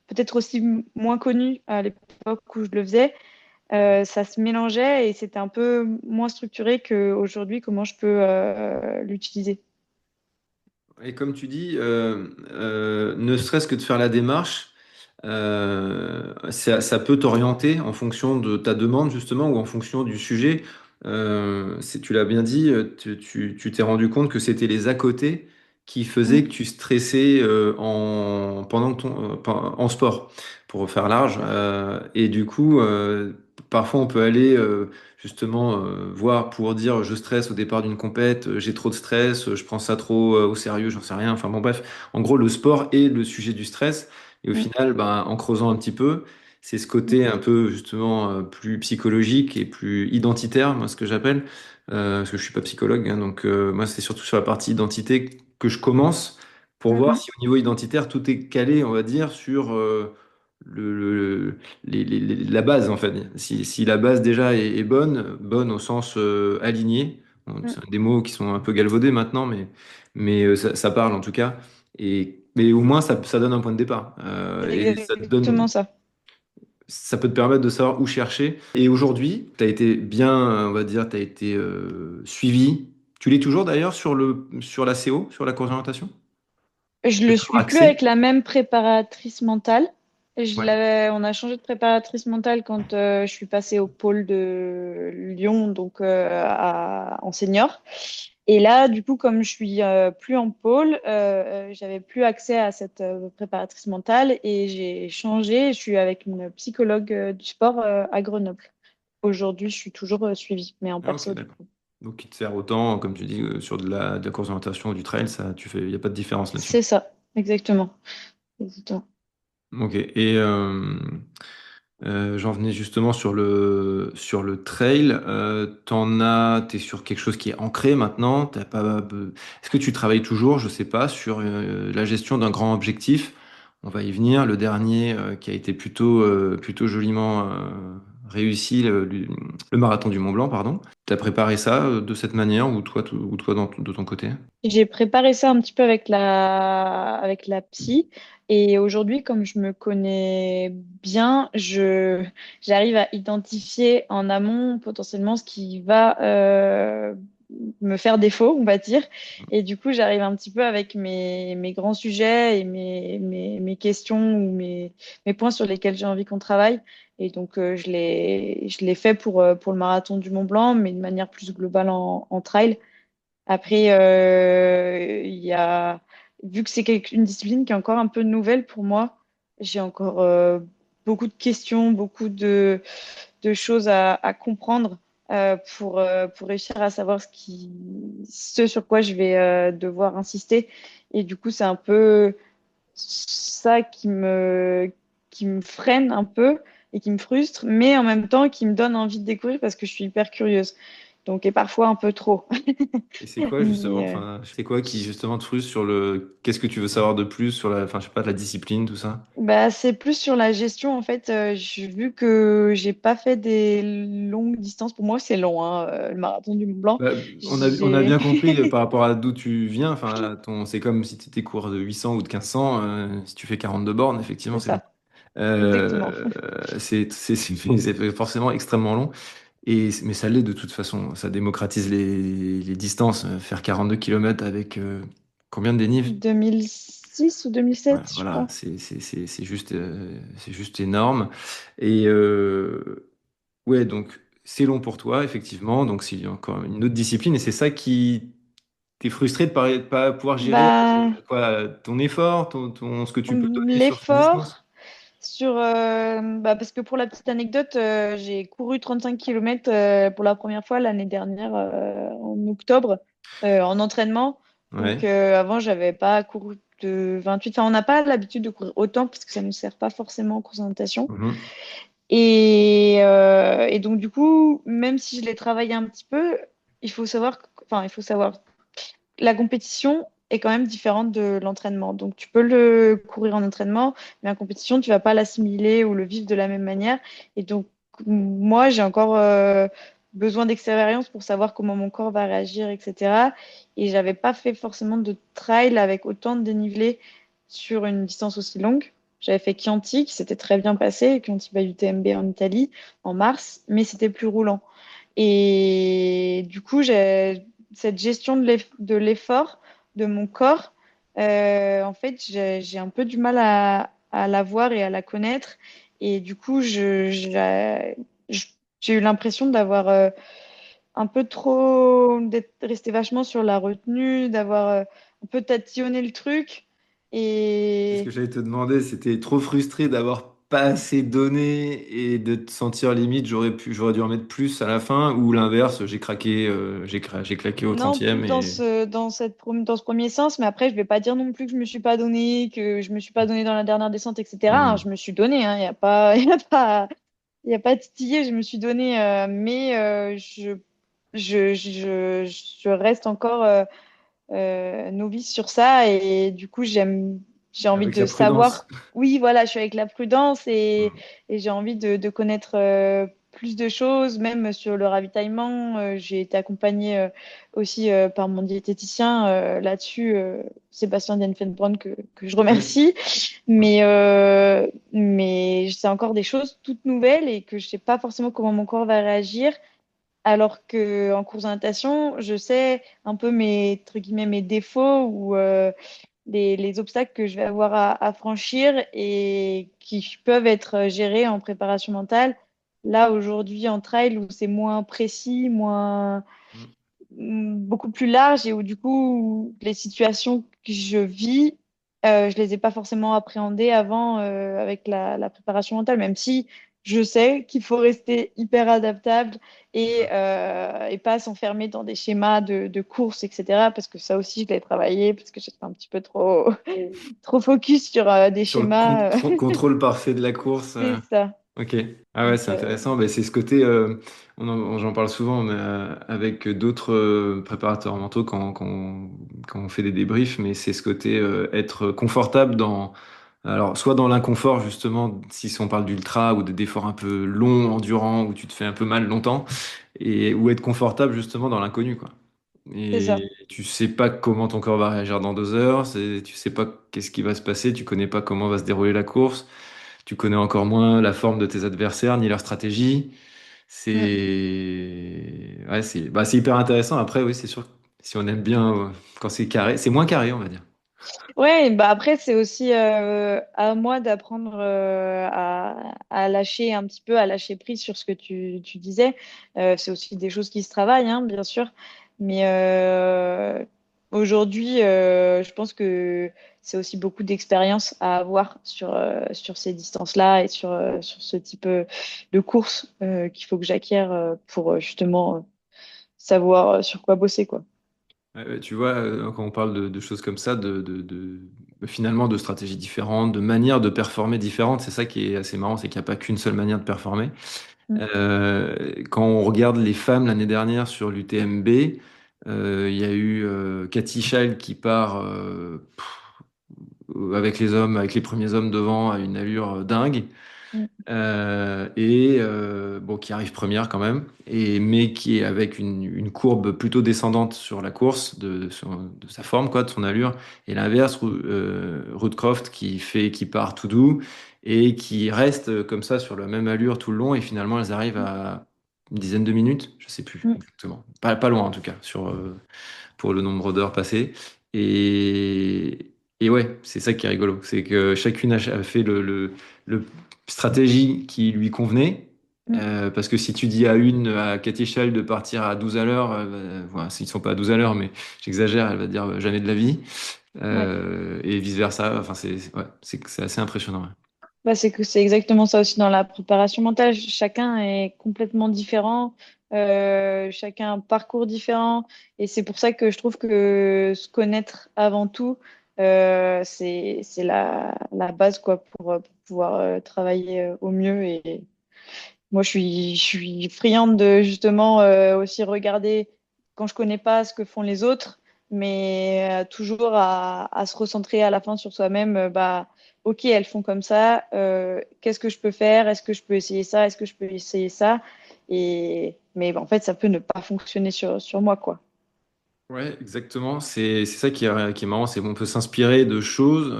peut-être aussi moins connu à l'époque où je le faisais, ça se mélangeait et c'était un peu moins structuré qu'aujourd'hui, comment je peux l'utiliser. Et comme tu dis, ne serait-ce que de faire la démarche, ça peut t'orienter en fonction de ta demande justement ou en fonction du sujet. Tu l'as bien dit, tu t'es rendu compte que c'était les à côté qui faisaient Mm, que tu stressais pendant en sport, pour faire large. Et du coup, parfois on peut aller justement voir pour dire je stresse au départ d'une compète, j'ai trop de stress, je prends ça trop au sérieux, j'en sais rien. Enfin bon, bref, en gros, le sport est le sujet du stress. Et au mm, final, ben, en creusant un petit peu, c'est ce mm, côté un peu justement plus psychologique et plus identitaire, moi, ce que j'appelle, parce que je suis pas psychologue, hein, donc moi, c'est surtout sur la partie identité que je commence pour mm, voir mm. si au niveau identitaire, tout est calé, on va dire, sur la base, en fait. Si la base déjà est bonne, bonne au sens aligné, bon, Mm. c'est des mots qui sont un peu galvaudés maintenant, mais ça parle en tout cas. Mais au moins, ça donne un point de départ. C'est Et exactement ça. ça peut te permettre de savoir où chercher. Et aujourd'hui, tu as été bien, on va dire, tu as été suivi. Tu l'es toujours d'ailleurs sur la CO, sur la course d'orientation? Je Tu as le toujours suis plus accès? avec la même préparatrice mentale. Ouais. On a changé de préparatrice mentale quand je suis passée au pôle de Lyon, donc en senior. Et là, du coup, comme je suis plus en pôle, j'avais plus accès à cette préparatrice mentale et j'ai changé. Je suis avec une psychologue du sport à Grenoble. Aujourd'hui, je suis toujours suivie, mais en Ah, ok, perso, du d'accord. coup. Donc, il te sert autant, comme tu dis, sur de la course d'orientation ou du trail, ça, il n'y a pas de différence là-dessus. C'est ça, exactement. Exactement. Ok. Et j'en venais justement sur le trail. T'es sur quelque chose qui est ancré maintenant. Est-ce que tu travailles toujours, je sais pas, sur la gestion d'un grand objectif? On va y venir. Le dernier qui a été plutôt joliment réussi, le marathon du Mont Blanc, pardon. T'as préparé ça de cette manière ou toi de ton côté? J'ai préparé ça un petit peu avec la psy. Et aujourd'hui, comme je me connais bien, j'arrive à identifier en amont potentiellement ce qui va me faire défaut, on va dire. Et du coup, j'arrive un petit peu avec mes grands sujets et mes questions ou mes points sur lesquels j'ai envie qu'on travaille. Et donc, je l'ai fait pour le marathon du Mont Blanc, mais de manière plus globale en trail. Après, vu que c'est une discipline qui est encore un peu nouvelle pour moi, j'ai encore beaucoup de questions, beaucoup de choses à comprendre pour réussir à savoir ce sur quoi je vais devoir insister. Et du coup, c'est un peu ça qui me freine un peu et qui me frustre, mais en même temps qui me donne envie de découvrir parce que je suis hyper curieuse. Donc, et parfois un peu trop. Et c'est quoi justement, Mais, enfin, c'est quoi qui justement te frustre sur qu'est-ce que tu veux savoir de plus sur enfin, je sais pas, la discipline, tout ça? bah, c'est plus sur la gestion en fait. Vu que j'ai pas fait des longues distances, pour moi c'est long, hein, le marathon du Mont Blanc. Bah, on a J'ai bien compris par rapport à d'où tu viens. Enfin, c'est comme si tu étais cours de 800 ou de 1500. Si tu fais 42 bornes, effectivement, c'est c'est long. ça, exactement. Euh, c'est forcément extrêmement long. Mais ça l'est de toute façon. Ça démocratise les distances. Faire 42 kilomètres avec combien de dénivelé? 2006 ou Ouais, 2007, je voilà, crois. c'est juste énorme. Et ouais, donc c'est long pour toi, effectivement. Donc c'est encore une autre discipline et c'est ça qui t'est frustré de pas pouvoir gérer Bah, quoi, ton effort, ce que tu peux donner sur cette distance. l'effort parce que pour la petite anecdote, j'ai couru 35 km pour la première fois l'année dernière en octobre en entraînement. Donc Ouais. avant, j'avais pas couru de 28. Enfin, on n'a pas l'habitude de courir autant parce que ça ne nous sert pas forcément en course de natation. Mhm. Et donc du coup, même si je l'ai travaillé un petit peu, il faut savoir la compétition est quand même différente de l'entraînement. Donc, tu peux le courir en entraînement, mais en compétition, tu vas pas l'assimiler ou le vivre de la même manière. Et donc, moi, j'ai encore besoin d'expérience pour savoir comment mon corps va réagir, etc. Et j'avais pas fait forcément de trail avec autant de dénivelé sur une distance aussi longue. J'avais fait Chianti, qui s'était très bien passé, Chianti by UTMB en Italie, en mars, mais c'était plus roulant. Et du coup, j'ai cette gestion de l'effort de mon corps. En fait, j'ai un peu du mal à la voir et à la connaître. Et du coup, je- j'ai eu l'impression d'avoir un peu trop, d'être resté vachement sur la retenue, d'avoir un peu tatillonné le truc. C'est ce Et que j'allais te demander, c'était trop frustré d'avoir pas assez donné et de te sentir limite, j'aurais dû en mettre plus à la fin, ou l'inverse, j'ai craqué, j'ai claqué au non, plus 30e dans et. ce premier sens, mais après, je vais pas dire non plus que je me suis pas donné, que je me suis pas donné dans la dernière descente, etc. Hein, je Hmm. me suis donné, hein, il y a pas, il y a pas titillé, je me suis donné, mais je reste encore novice sur ça et du coup, j'ai envie Avec de la prudence. savoir. Oui, voilà, je suis avec la prudence Hmm. et j'ai envie de connaître plus de choses, même sur le ravitaillement. J'ai été accompagnée aussi par mon diététicien là-dessus, Sébastien Dienfenbronn, que je Ouais. remercie. Mais c'est encore des choses toutes nouvelles et que je sais pas forcément comment mon corps va réagir. Alors que en course de natation, je sais un peu entre guillemets, mes défauts ou les obstacles que je vais avoir à franchir et qui peuvent être gérés en préparation mentale. Là, aujourd'hui, en trail, où c'est moins précis, moins, Hmm. beaucoup plus large et où du coup, les situations que je vis, je les ai pas forcément appréhendées avant avec la préparation mentale, même si je sais qu'il faut rester hyper adaptable et pas s'enfermer dans des schémas de course, etc. Parce que ça aussi, je l'ai travaillé, parce que j'étais un petit peu trop, trop focus sur des Sur le schémas. contrôle parfait de la course. C'est ça. Ok. Ah ouais, Donc, c'est intéressant. Ben, c'est ce côté, j'en parle souvent mais, avec d'autres préparateurs mentaux quand on fait des débriefs, mais c'est ce côté être confortable alors soit dans l'inconfort justement, si on parle d'ultra ou d'efforts un peu longs, endurants, où tu te fais un peu mal longtemps, ou être confortable justement dans l'inconnu, quoi. c'est ça. Et tu sais pas comment ton corps va réagir dans 2 heures, tu sais pas qu'est-ce qui va se passer, tu connais pas comment va se dérouler la course, tu connais encore moins la forme de tes adversaires ni leur stratégie. Mm. C'est hyper intéressant. Après, oui, c'est sûr, que si on aime bien quand c'est carré, c'est moins carré, on va dire. Ouais, bah après, c'est aussi à moi d'apprendre à lâcher un petit peu, à lâcher prise sur ce que tu disais. C'est aussi des choses qui se travaillent, hein, bien sûr. Mais aujourd'hui, je pense que c'est aussi beaucoup d'expérience à avoir sur ces distances-là et sur ce type de course qu'il faut que j'acquière pour justement savoir sur quoi bosser, quoi. Tu vois, quand on parle de choses comme ça, finalement de stratégies différentes, de manières de performer différentes, c'est ça qui est assez marrant, c'est qu'il n'y a pas qu'une seule manière de performer. Mm, Quand on regarde les femmes l'année dernière sur l'UTMB, il y a eu Cathy Schall qui part avec les hommes, avec les premiers hommes devant à une allure dingue. mm, Bon, qui arrive première quand même, mais qui est avec une courbe plutôt descendante sur la course de sa forme, quoi, de son allure. Et l'inverse, Ruth Croft qui part tout doux et qui reste comme ça sur la même allure tout le long. Et finalement, elles arrivent à une dizaine de minutes, je sais plus mm. exactement, pas loin en tout cas, pour le nombre d'heures passées. Et ouais, c'est ça qui est rigolo. C'est que chacune a fait le stratégie qui lui convenait. Mm. Parce que si tu dis à Cathy Schall de partir à 12 à l'heure, voilà, s'ils sont pas à 12 à l'heure, mais j'exagère, elle va dire jamais de la vie. Ouais. Et vice-versa. Enfin, ouais, c'est assez impressionnant. Ouais. Bah, c'est que c'est exactement ça aussi dans la préparation mentale. Chacun est complètement différent, chacun a un parcours différent, et c'est pour ça que je trouve que se connaître avant tout, c'est la base quoi pour pouvoir travailler au mieux. Et moi, je suis friande de justement aussi regarder quand je connais pas ce que font les autres, mais toujours à se recentrer à la fin sur soi-même. Bah, ok, elles font comme ça. Qu'est-ce que je peux faire? Est-ce que je peux essayer ça? Est-ce que je peux essayer ça? Mais en fait, ça peut ne pas fonctionner sur moi, quoi. Ouais, exactement. C'est ça qui est marrant, c'est qu'on peut s'inspirer de choses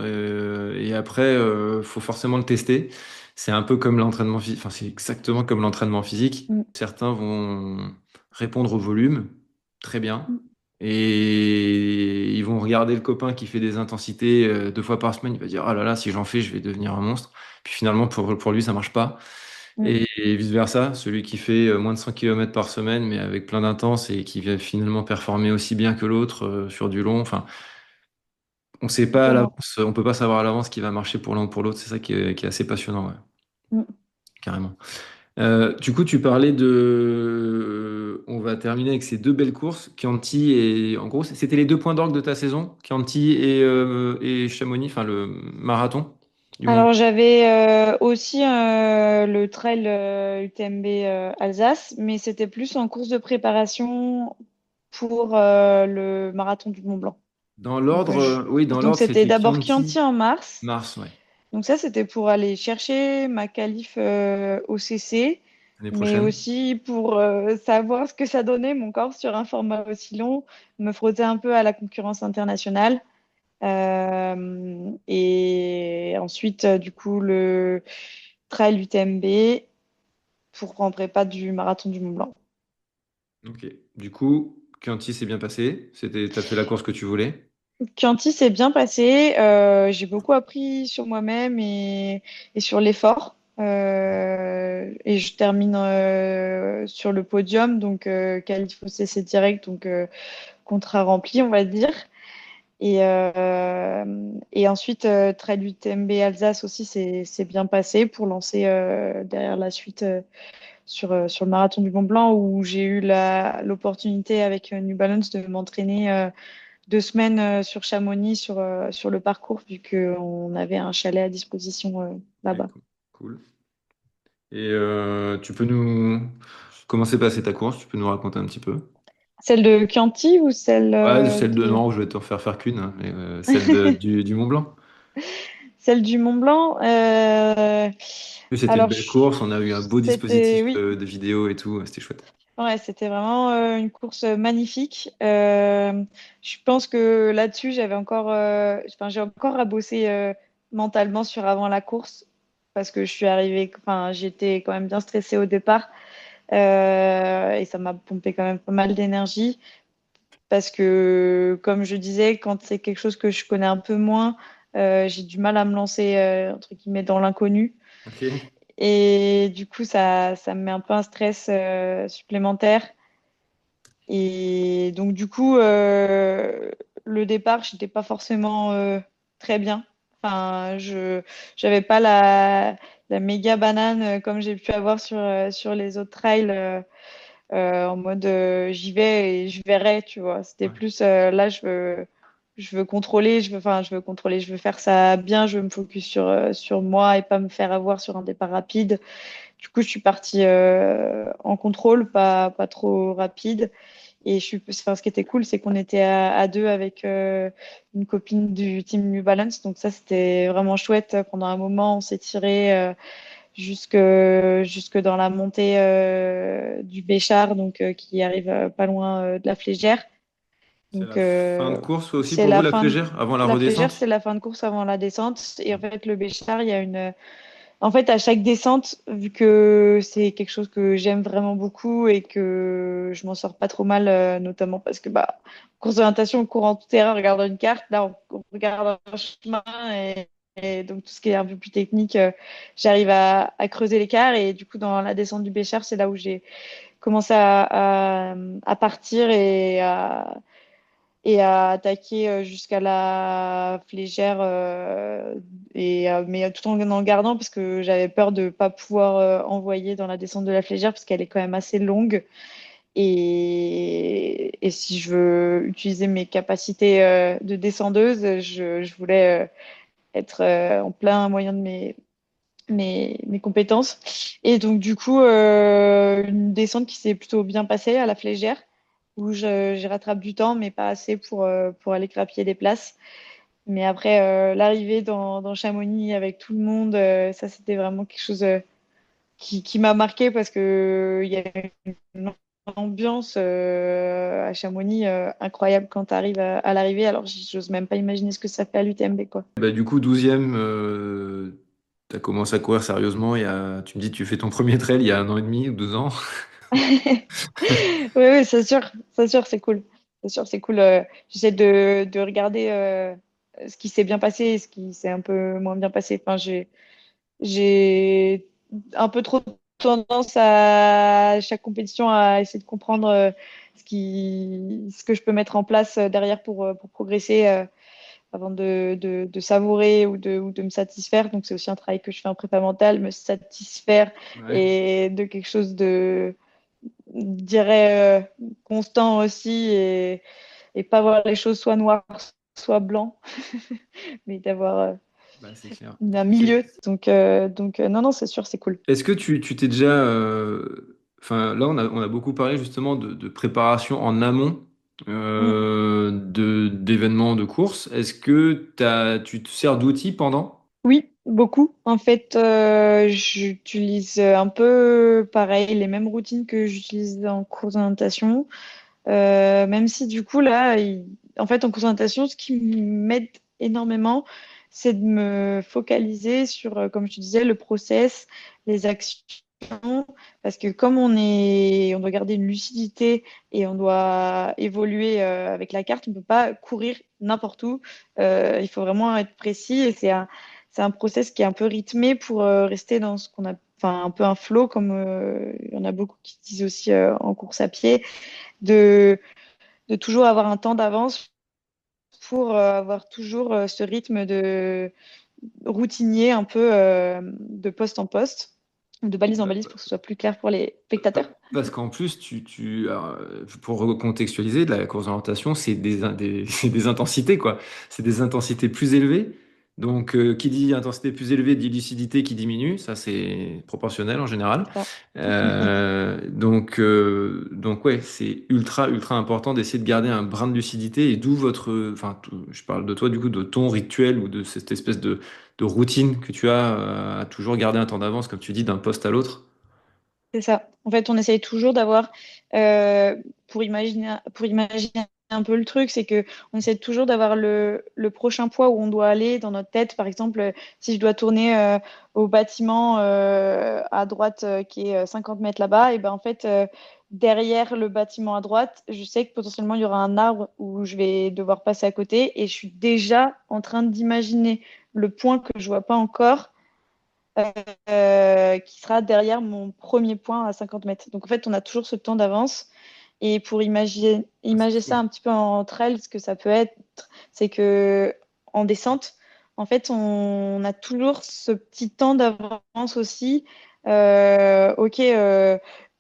et après, faut forcément le tester. C'est un peu comme l'entraînement physique. Enfin, c'est exactement comme l'entraînement physique. Mm, Certains vont répondre au volume très bien mm, et ils vont regarder le copain qui fait des intensités 2 fois par semaine. Il va dire, ah là là, si j'en fais, je vais devenir un monstre. Puis finalement, pour lui, ça marche pas. mm. Et vice-versa, celui qui fait moins de 100 km par semaine, mais avec plein d'intenses et qui va finalement performer aussi bien que l'autre sur du long. Enfin, on sait pas à Totalement. l'avance, on peut pas savoir à l'avance ce qui va marcher pour l'un ou pour l'autre. C'est ça qui est assez passionnant, ouais, Mm. carrément. Du coup, tu parlais on va terminer avec ces deux belles courses, Chianti et en gros, c'était les deux points d'orgue de ta saison, Chianti et Chamonix, enfin le marathon du Mont. Alors j'avais aussi le trail UTMB Alsace, mais c'était plus en course de préparation pour le marathon du Mont Blanc. Dans Donc, l'ordre, oui, dans donc l'ordre, c'était c'était d'abord Chianti Chianti, en mars. mars, ouais, Donc ça, c'était pour aller chercher ma qualif OCC, l'année mais prochaine. aussi pour savoir ce que ça donnait mon corps sur un format aussi long, me frotter un peu à la concurrence internationale. Et ensuite, du coup, le trail UTMB pour en prépa du marathon du Mont Blanc. Ok. Du coup, Chianti s'est bien passé. T'as fait la course que tu voulais. Chianti s'est bien passé. J'ai beaucoup appris sur moi-même et sur l'effort. Et je termine sur le podium, donc qualif au CC direct, donc contrat rempli, on va dire. Et ensuite, Trail UTMB Alsace aussi, c'est bien passé pour lancer derrière la suite sur le marathon du Mont Blanc où j'ai eu l'opportunité avec New Balance de m'entraîner 2 semaines sur Chamonix sur le parcours vu qu'on avait un chalet à disposition Ouais, là-bas. cool. Et tu peux nous... Comment s'est passée ta course? Tu peux nous raconter un petit peu? Celle de Chianti ou celle Ouais, celle de... de... Non, je vais t'en faire qu'une, hein, mais celle du Mont Blanc. Celle du Mont Blanc. Oui, c'était une Alors, belle course, on a eu un beau c'était, dispositif oui, de vidéo et tout, c'était chouette. ouais, c'était vraiment une course magnifique. Je pense que là-dessus, enfin, j'ai encore à bosser mentalement sur avant la course parce que je suis arrivée, enfin, j'étais quand même bien stressée au départ et ça m'a pompé quand même pas mal d'énergie parce que, comme je disais, quand c'est quelque chose que je connais un peu moins, j'ai du mal à me lancer entre guillemets dans l'inconnu. Ok. Et du coup, ça me met un peu un stress supplémentaire. Et donc, du coup, le départ, j'étais pas forcément très bien. Enfin, j'avais pas la méga banane comme j'ai pu avoir sur les autres trails en mode j'y vais et je verrai, tu vois. C'était Ouais. plus là, je veux contrôler, je veux contrôler, je veux faire ça bien, je veux me focus sur moi et pas me faire avoir sur un départ rapide. Du coup, je suis partie en contrôle, pas trop rapide. Et enfin, ce qui était cool, c'est qu'on était à deux avec une copine du team New Balance. Donc ça, c'était vraiment chouette. Pendant un moment, on s'est tiré jusque dans la montée du Béchar, donc qui arrive pas loin de la Flégère. C'est Donc la fin de course aussi c'est pour vous, la la fin de Flégère, avant la la Flégère, c'est redescente? la fin de course avant la descente. Et en fait, le Béchar, il y a en fait, à chaque descente, vu que c'est quelque chose que j'aime vraiment beaucoup et que je m'en sors pas trop mal, notamment parce que bah, course d'orientation, on court en tout terrain, on regarde une carte, là on regarde un chemin et donc tout ce qui est un peu plus technique, j'arrive à creuser l'écart et du coup dans la descente du Béchar, c'est là où j'ai commencé à partir et à attaquer jusqu'à la flégère mais tout en gardant parce que j'avais peur de pas pouvoir envoyer dans la descente de la flégère parce qu'elle est quand même assez longue et si je veux utiliser mes capacités de descendeuse je voulais être en plein moyen de mes compétences et donc du coup une descente qui s'est plutôt bien passée à la flégère où j'y rattrape du temps, mais pas assez pour aller grappiller des places. Mais après, l'arrivée dans Chamonix avec tout le monde, ça, c'était vraiment quelque chose qui m'a marqué parce que il y a une ambiance à Chamonix incroyable quand tu arrives à l'arrivée. Alors, j'ose même pas imaginer ce que ça fait à l'UTMB, quoi. Bah, du coup, 12e, tu as commencé à courir sérieusement. Tu me dis, tu fais ton premier trail il y a 1 an et demi ou 2 ans. Oui, oui, c'est sûr, c'est cool. C'est sûr, c'est cool. J'essaie de regarder ce qui s'est bien passé et ce qui s'est un peu moins bien passé. Enfin, j'ai un peu trop tendance à chaque compétition à essayer de comprendre ce que je peux mettre en place derrière pour progresser avant de savourer ou de me satisfaire. Donc, c'est aussi un travail que je fais en prépa mentale, me satisfaire Ouais. et de quelque chose je dirais, constant aussi et pas voir les choses soit noires, soit blanc, mais d'avoir Bah, c'est clair. un milieu. Donc non, non, c'est sûr, c'est cool. Est-ce que tu t'es déjà... Enfin, là, on a beaucoup parlé justement de préparation en amont Mm. d'événements de course. Est-ce que tu te sers d'outils pendant? Oui, beaucoup. En fait, j'utilise un peu pareil, les mêmes routines que j'utilise en cours d'orientation. Même si du coup, là, en fait, en cours d'orientation, ce qui m'aide énormément, c'est de me focaliser sur, comme je te disais, le process, les actions. Parce que comme on doit garder une lucidité et on doit évoluer avec la carte, on ne peut pas courir n'importe où. Il faut vraiment être précis et c'est un process qui est un peu rythmé pour rester dans ce qu'on a, enfin, un peu un flow, comme il y en a beaucoup qui disent aussi en course à pied, de, de toujours avoir un temps d'avance pour avoir toujours ce rythme de routinier un peu de poste en poste, de balise en balise pour que ce soit plus clair pour les spectateurs. Parce qu'en plus, alors, pour recontextualiser, de la course d'orientation, c'est c'est des intensités, quoi. C'est des intensités plus élevées. Donc, qui dit intensité plus élevée dit lucidité qui diminue. Ça, c'est proportionnel en général. C'est ça. Donc ouais, c'est ultra important d'essayer de garder un brin de lucidité. Et d'où enfin, je parle de toi, du coup, de ton rituel ou de cette espèce de routine que tu as à toujours garder un temps d'avance, comme tu dis, d'un poste à l'autre. C'est ça. En fait, on essaye toujours d'avoir, pour imaginer un peu le truc, c'est que on essaie toujours d'avoir le prochain poids où on doit aller dans notre tête. Par exemple, si je dois tourner au bâtiment à droite qui est 50 mètres là-bas, et ben en fait, derrière le bâtiment à droite, je sais que potentiellement il y aura un arbre où je vais devoir passer à côté, et je suis déjà en train d'imaginer le point que je vois pas encore qui sera derrière mon premier point à 50 mètres. Donc en fait, on a toujours ce temps d'avance. Et pour Ah, c'est imaginer ça fou. un petit peu en trail, ce que ça peut être, c'est que en descente, en fait, on a toujours ce petit temps d'avance aussi. Ok,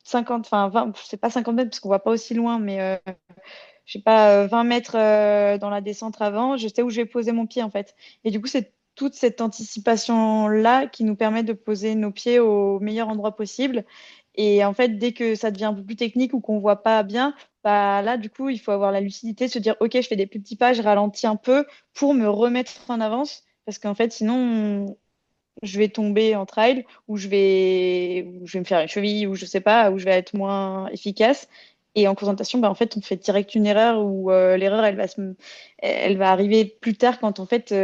50, enfin 20, c'est pas 50 mètres parce qu'on voit pas aussi loin, mais je sais pas, 20 mètres dans la descente avant, je sais où je vais poser mon pied en fait. Et du coup, c'est toute cette anticipation-là qui nous permet de poser nos pieds au meilleur endroit possible. Et en fait, dès que ça devient un peu plus technique ou qu'on voit pas bien, bah là, du coup, il faut avoir la lucidité de se dire, OK, je fais des plus petits pas, je ralentis un peu pour me remettre en avance. Parce qu'en fait, sinon, je vais tomber en trail ou je vais me faire une cheville ou je sais pas, ou je vais être moins efficace. Et en concentration, bah, en fait, on fait direct une erreur où l'erreur, elle va arriver plus tard quand en fait,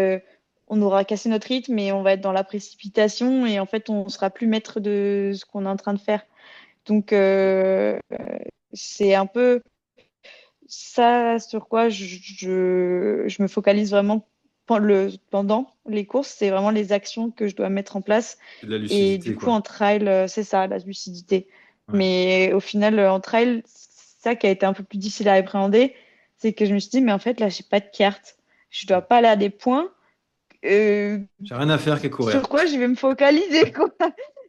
on aura cassé notre rythme et on va être dans la précipitation et en fait, on sera plus maître de ce qu'on est en train de faire. Donc, c'est un peu ça sur quoi je me focalise vraiment pendant les courses, c'est vraiment les actions que je dois mettre en place. C'est de la Et du lucidité, coup, quoi. en trail, c'est ça, la lucidité. Ouais. Mais au final, en trail, c'est ça qui a été un peu plus difficile à appréhender, c'est que je me suis dit, mais en fait, là, j'ai pas de carte. Je dois pas aller à des points. Euh, J'ai rien à faire qu'à courir. sur quoi je vais me focaliser, quoi.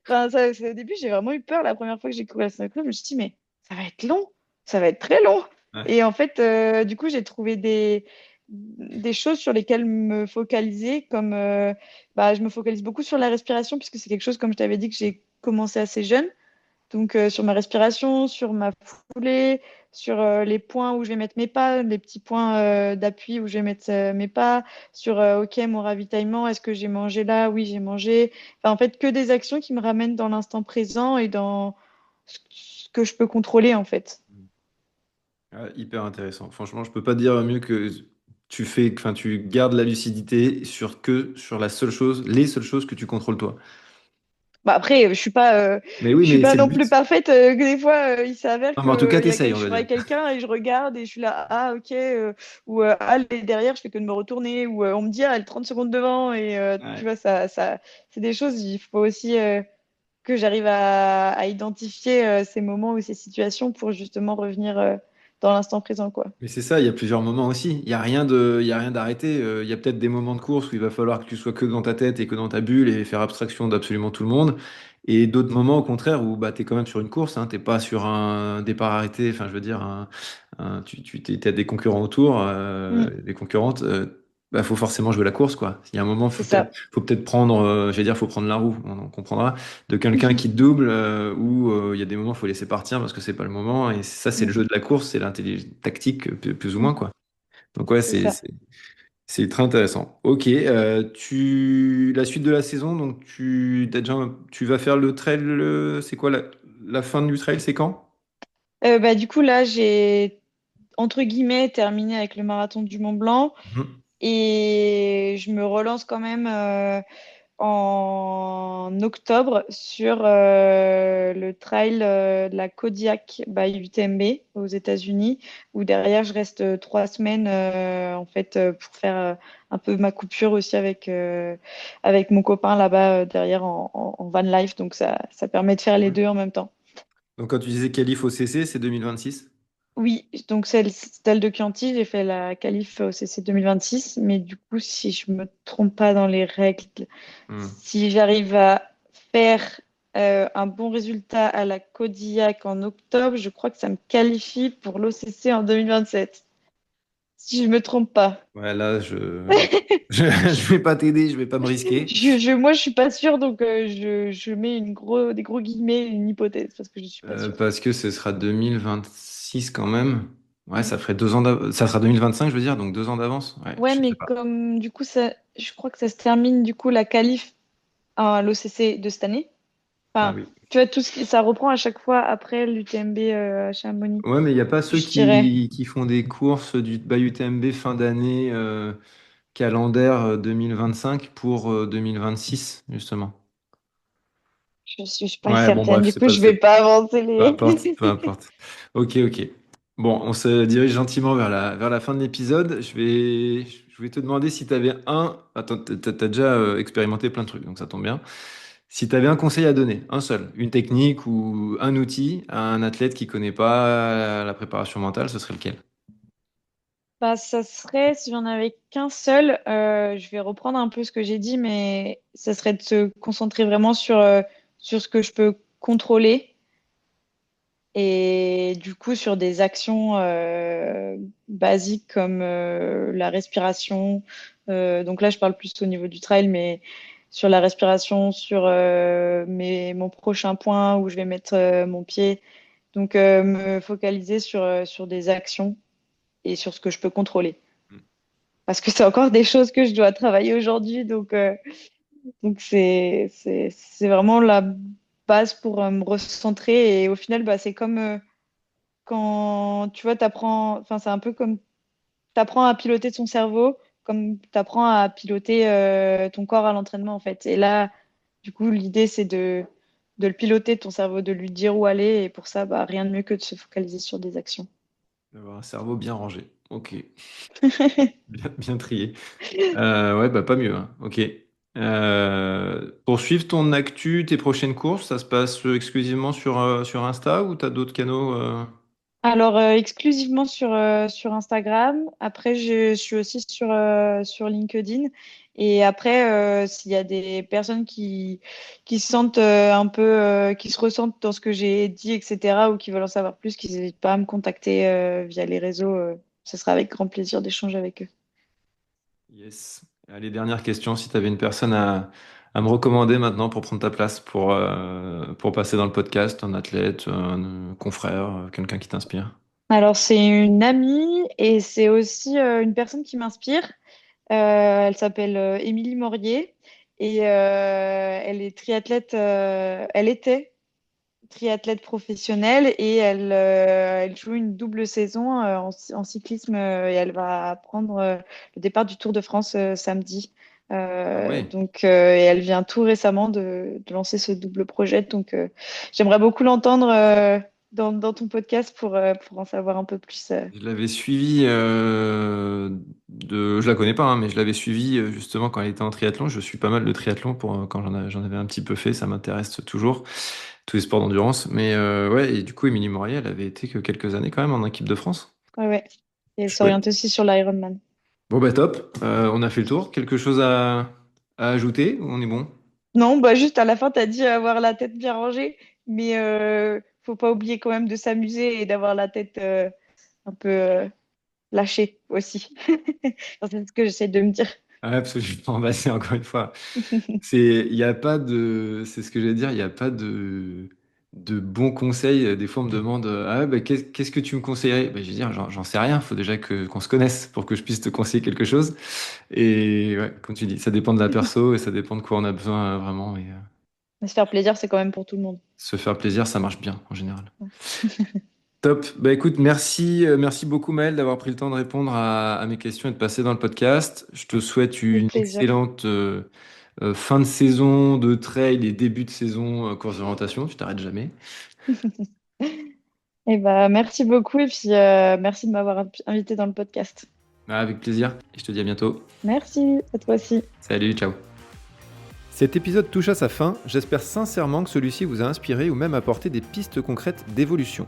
Enfin, au début, j'ai vraiment eu peur la première fois que j'ai couru à 5 km. Je me suis dit, mais ça va être long, ça va être très long. Ouais. Et en fait, du coup, j'ai trouvé des choses sur lesquelles me focaliser, comme bah, je me focalise beaucoup sur la respiration, puisque c'est quelque chose, comme je t'avais dit, que j'ai commencé assez jeune. Donc, sur ma respiration, sur ma foulée, sur les points où je vais mettre mes pas, les petits points d'appui où je vais mettre mes pas, sur OK, mon ravitaillement, est-ce que j'ai mangé là? Oui, j'ai mangé. Enfin, en fait, que des actions qui me ramènent dans l'instant présent et dans ce que je peux contrôler, en fait. Ah, hyper intéressant. Franchement, je peux pas dire mieux que enfin, tu gardes la lucidité sur la seule chose, les seules choses que tu contrôles toi. Bah, après, Mais oui, je suis mais pas c'est le non plus but. parfaite, que des fois, il s'avère Non, mais en tout cas, que t'essayes, je on suis va dire. avec quelqu'un et je regarde et je suis là, ah, ok, ou ah, elle est derrière, je fais que de me retourner, ou on me dit, ah, elle est 30 secondes devant, et tu Ouais. vois, c'est des choses, il faut aussi que j'arrive à identifier ces moments ou ces situations pour justement revenir dans l'instant présent, quoi. Mais c'est ça, il y a plusieurs moments aussi. Il y a rien d'arrêté. Il y a peut-être des moments de course où il va falloir que tu sois que dans ta tête et que dans ta bulle et faire abstraction d'absolument tout le monde. Et d'autres moments, au contraire, où bah, tu es quand même sur une course, hein, t'es pas sur un départ arrêté. Enfin, je veux dire, t'as des concurrents autour, Mm, des concurrentes. Bah, faut forcément jouer la course, quoi. Il y a un moment, c'est ça. faut peut-être prendre, j'allais dire, faut prendre la roue, on en comprendra, de quelqu'un qui te double, ou il y a des moments, faut laisser partir parce que c'est pas le moment. Et ça, c'est le Mm, jeu de la course, c'est l'intelligence tactique, plus ou moins, quoi. Donc ouais, c'est ça. c'est très intéressant. Ok, la suite de la saison, donc tu vas faire le trail, c'est quoi la fin du trail, c'est quand? Bah, du coup, là, j'ai, entre guillemets, terminé avec le marathon du Mont Blanc. Mhm. Et je me relance quand même en octobre sur le trail de la Kodiak by UTMB aux États-Unis, où derrière je reste 3 semaines en fait pour faire un peu ma coupure aussi avec mon copain là-bas derrière en van life. Donc ça permet de faire les Ouais. deux en même temps. Donc quand tu disais qualif au CC, c'est 2026? Oui, donc celle de Chianti, j'ai fait la qualif au CC 2026, mais du coup, si je me trompe pas dans les règles, Hmm. si j'arrive à faire un bon résultat à la Kodiak en octobre, je crois que ça me qualifie pour l'OCC en 2027, si je me trompe pas. Ouais, là, je vais pas t'aider, je vais pas me risquer. Moi, je suis pas sûre, donc je mets des gros guillemets, une hypothèse, parce que je suis pas sûre. Parce que ce sera 2026 quand même. Ouais, ça ferait 2 ans ça sera 2025, je veux dire, donc 2 ans d'avance. Ouais, Ouais, je sais mais pas. comme du coup, je crois que ça se termine du coup la qualif à l'OCC de cette année. Ah Enfin, oui. tu vois, ça reprend à chaque fois après l'UTMB à Chamonix, Ouais, mais il n'y a pas ceux je dirais. qui font des courses du Bay UTMB fin d'année calendaire 2025 pour 2026, justement. Je suis pas Ouais, bon, certaine. bref, Du coup, je vais c'est pas avancer peu les. importe, peu importe. Ok, ok. Bon, on se dirige gentiment vers la fin de l'épisode. Je vais te demander si tu avais un. Attends, t'as déjà expérimenté plein de trucs, donc ça tombe bien. Si tu avais un conseil à donner, un seul, une technique ou un outil à un athlète qui connaît pas la préparation mentale, ce serait lequel? Bah, ça serait, si j'en avais qu'un seul, je vais reprendre un peu ce que j'ai dit, mais ça serait de se concentrer vraiment sur ce que je peux contrôler et du coup sur des actions basiques comme la respiration. Donc là, je parle plus au niveau du trail, mais sur la respiration, sur mon prochain point où je vais mettre mon pied. Donc me focaliser sur des actions et sur ce que je peux contrôler. Parce que c'est encore des choses que je dois travailler aujourd'hui. Donc c'est vraiment la base pour me recentrer. Et au final, bah, c'est comme quand tu vois, enfin, c'est un peu comme t'apprends à piloter ton cerveau, comme t'apprends à piloter ton corps à l'entraînement, en fait. Et là, du coup, l'idée, c'est de le piloter, ton cerveau, de lui dire où aller. Et pour ça, bah, rien de mieux que de se focaliser sur des actions. D'avoir un cerveau bien rangé. Ok, bien trié. Ouais, bah pas mieux, hein. Ok. Pour suivre ton actu, tes prochaines courses, ça se passe exclusivement sur Insta ou t'as d'autres canaux Alors, exclusivement sur Instagram. Après, je suis aussi sur LinkedIn. Et après, s'il y a des personnes qui se sentent un peu, qui se ressentent dans ce que j'ai dit, etc., ou qui veulent en savoir plus, qu'ils n'hésitent pas à me contacter via les réseaux. Ce sera avec grand plaisir d'échanger avec eux. Yes. Allez, dernière question. Si tu avais une personne à me recommander maintenant pour prendre ta place, pour passer dans le podcast, un athlète, un confrère, quelqu'un qui t'inspire. Alors, c'est une amie et c'est aussi une personne qui m'inspire. Elle s'appelle Émilie Morier et elle est triathlète. Elle était triathlète professionnelle et elle joue une double saison en cyclisme et elle va prendre le départ du Tour de France samedi. Ah ouais. Et elle vient tout récemment de lancer ce double projet. Donc, j'aimerais beaucoup l'entendre dans ton podcast pour en savoir un peu plus. Je l'avais suivi je la connais pas, hein, mais je l'avais suivi justement quand elle était en triathlon. Je suis pas mal de triathlon quand j'en avais un petit peu fait, ça m'intéresse toujours, tous les sports d'endurance. Mais ouais, et du coup, Émilie Morier, elle avait été que quelques années quand même en équipe de France. Ouais, ouais. Et elle s'oriente Chouette. aussi sur l'Ironman. Bon bah top, on a fait le tour. Quelque chose à ajouter ou on est bon? Non, bah juste à la fin, tu as dit avoir la tête bien rangée, mais faut pas oublier quand même de s'amuser et d'avoir la tête un peu lâchée aussi. Enfin, c'est ce que j'essaie de me dire. Ah, absolument, bah, c'est encore une fois. Il y a pas de, c'est ce que j'allais dire, il n'y a pas de bons conseils. Des fois, on me demande, ah, ouais, bah, qu'est-ce que tu me conseillerais? Bah, je vais dire, j'en sais rien. Il faut déjà qu'on se connaisse pour que je puisse te conseiller quelque chose. Et ouais, comme tu dis, ça dépend de la perso et ça dépend de quoi on a besoin vraiment. Et Mais se faire plaisir, c'est quand même pour tout le monde. se faire plaisir, ça marche bien en général. Top. Bah écoute, merci beaucoup Maëlle d'avoir pris le temps de répondre à mes questions et de passer dans le podcast. Je te souhaite Avec une plaisir. excellente fin de saison de trail et début de saison course d'orientation, tu t'arrêtes jamais. Et merci beaucoup et puis merci de m'avoir invité dans le podcast. Avec plaisir, et je te dis à bientôt. Merci, à toi aussi. Salut, ciao. Cet épisode touche à sa fin, j'espère sincèrement que celui-ci vous a inspiré ou même apporté des pistes concrètes d'évolution.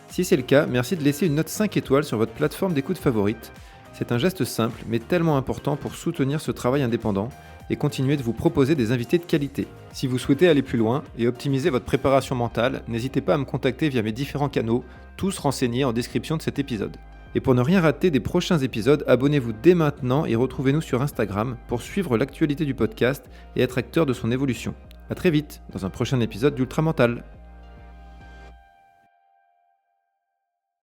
Si c'est le cas, merci de laisser une note 5 étoiles sur votre plateforme d'écoute favorite. C'est un geste simple mais tellement important pour soutenir ce travail indépendant et continuer de vous proposer des invités de qualité. Si vous souhaitez aller plus loin et optimiser votre préparation mentale, n'hésitez pas à me contacter via mes différents canaux, tous renseignés en description de cet épisode. Et pour ne rien rater des prochains épisodes, abonnez-vous dès maintenant et retrouvez-nous sur Instagram pour suivre l'actualité du podcast et être acteur de son évolution. A très vite dans un prochain épisode d'Ultra Mental.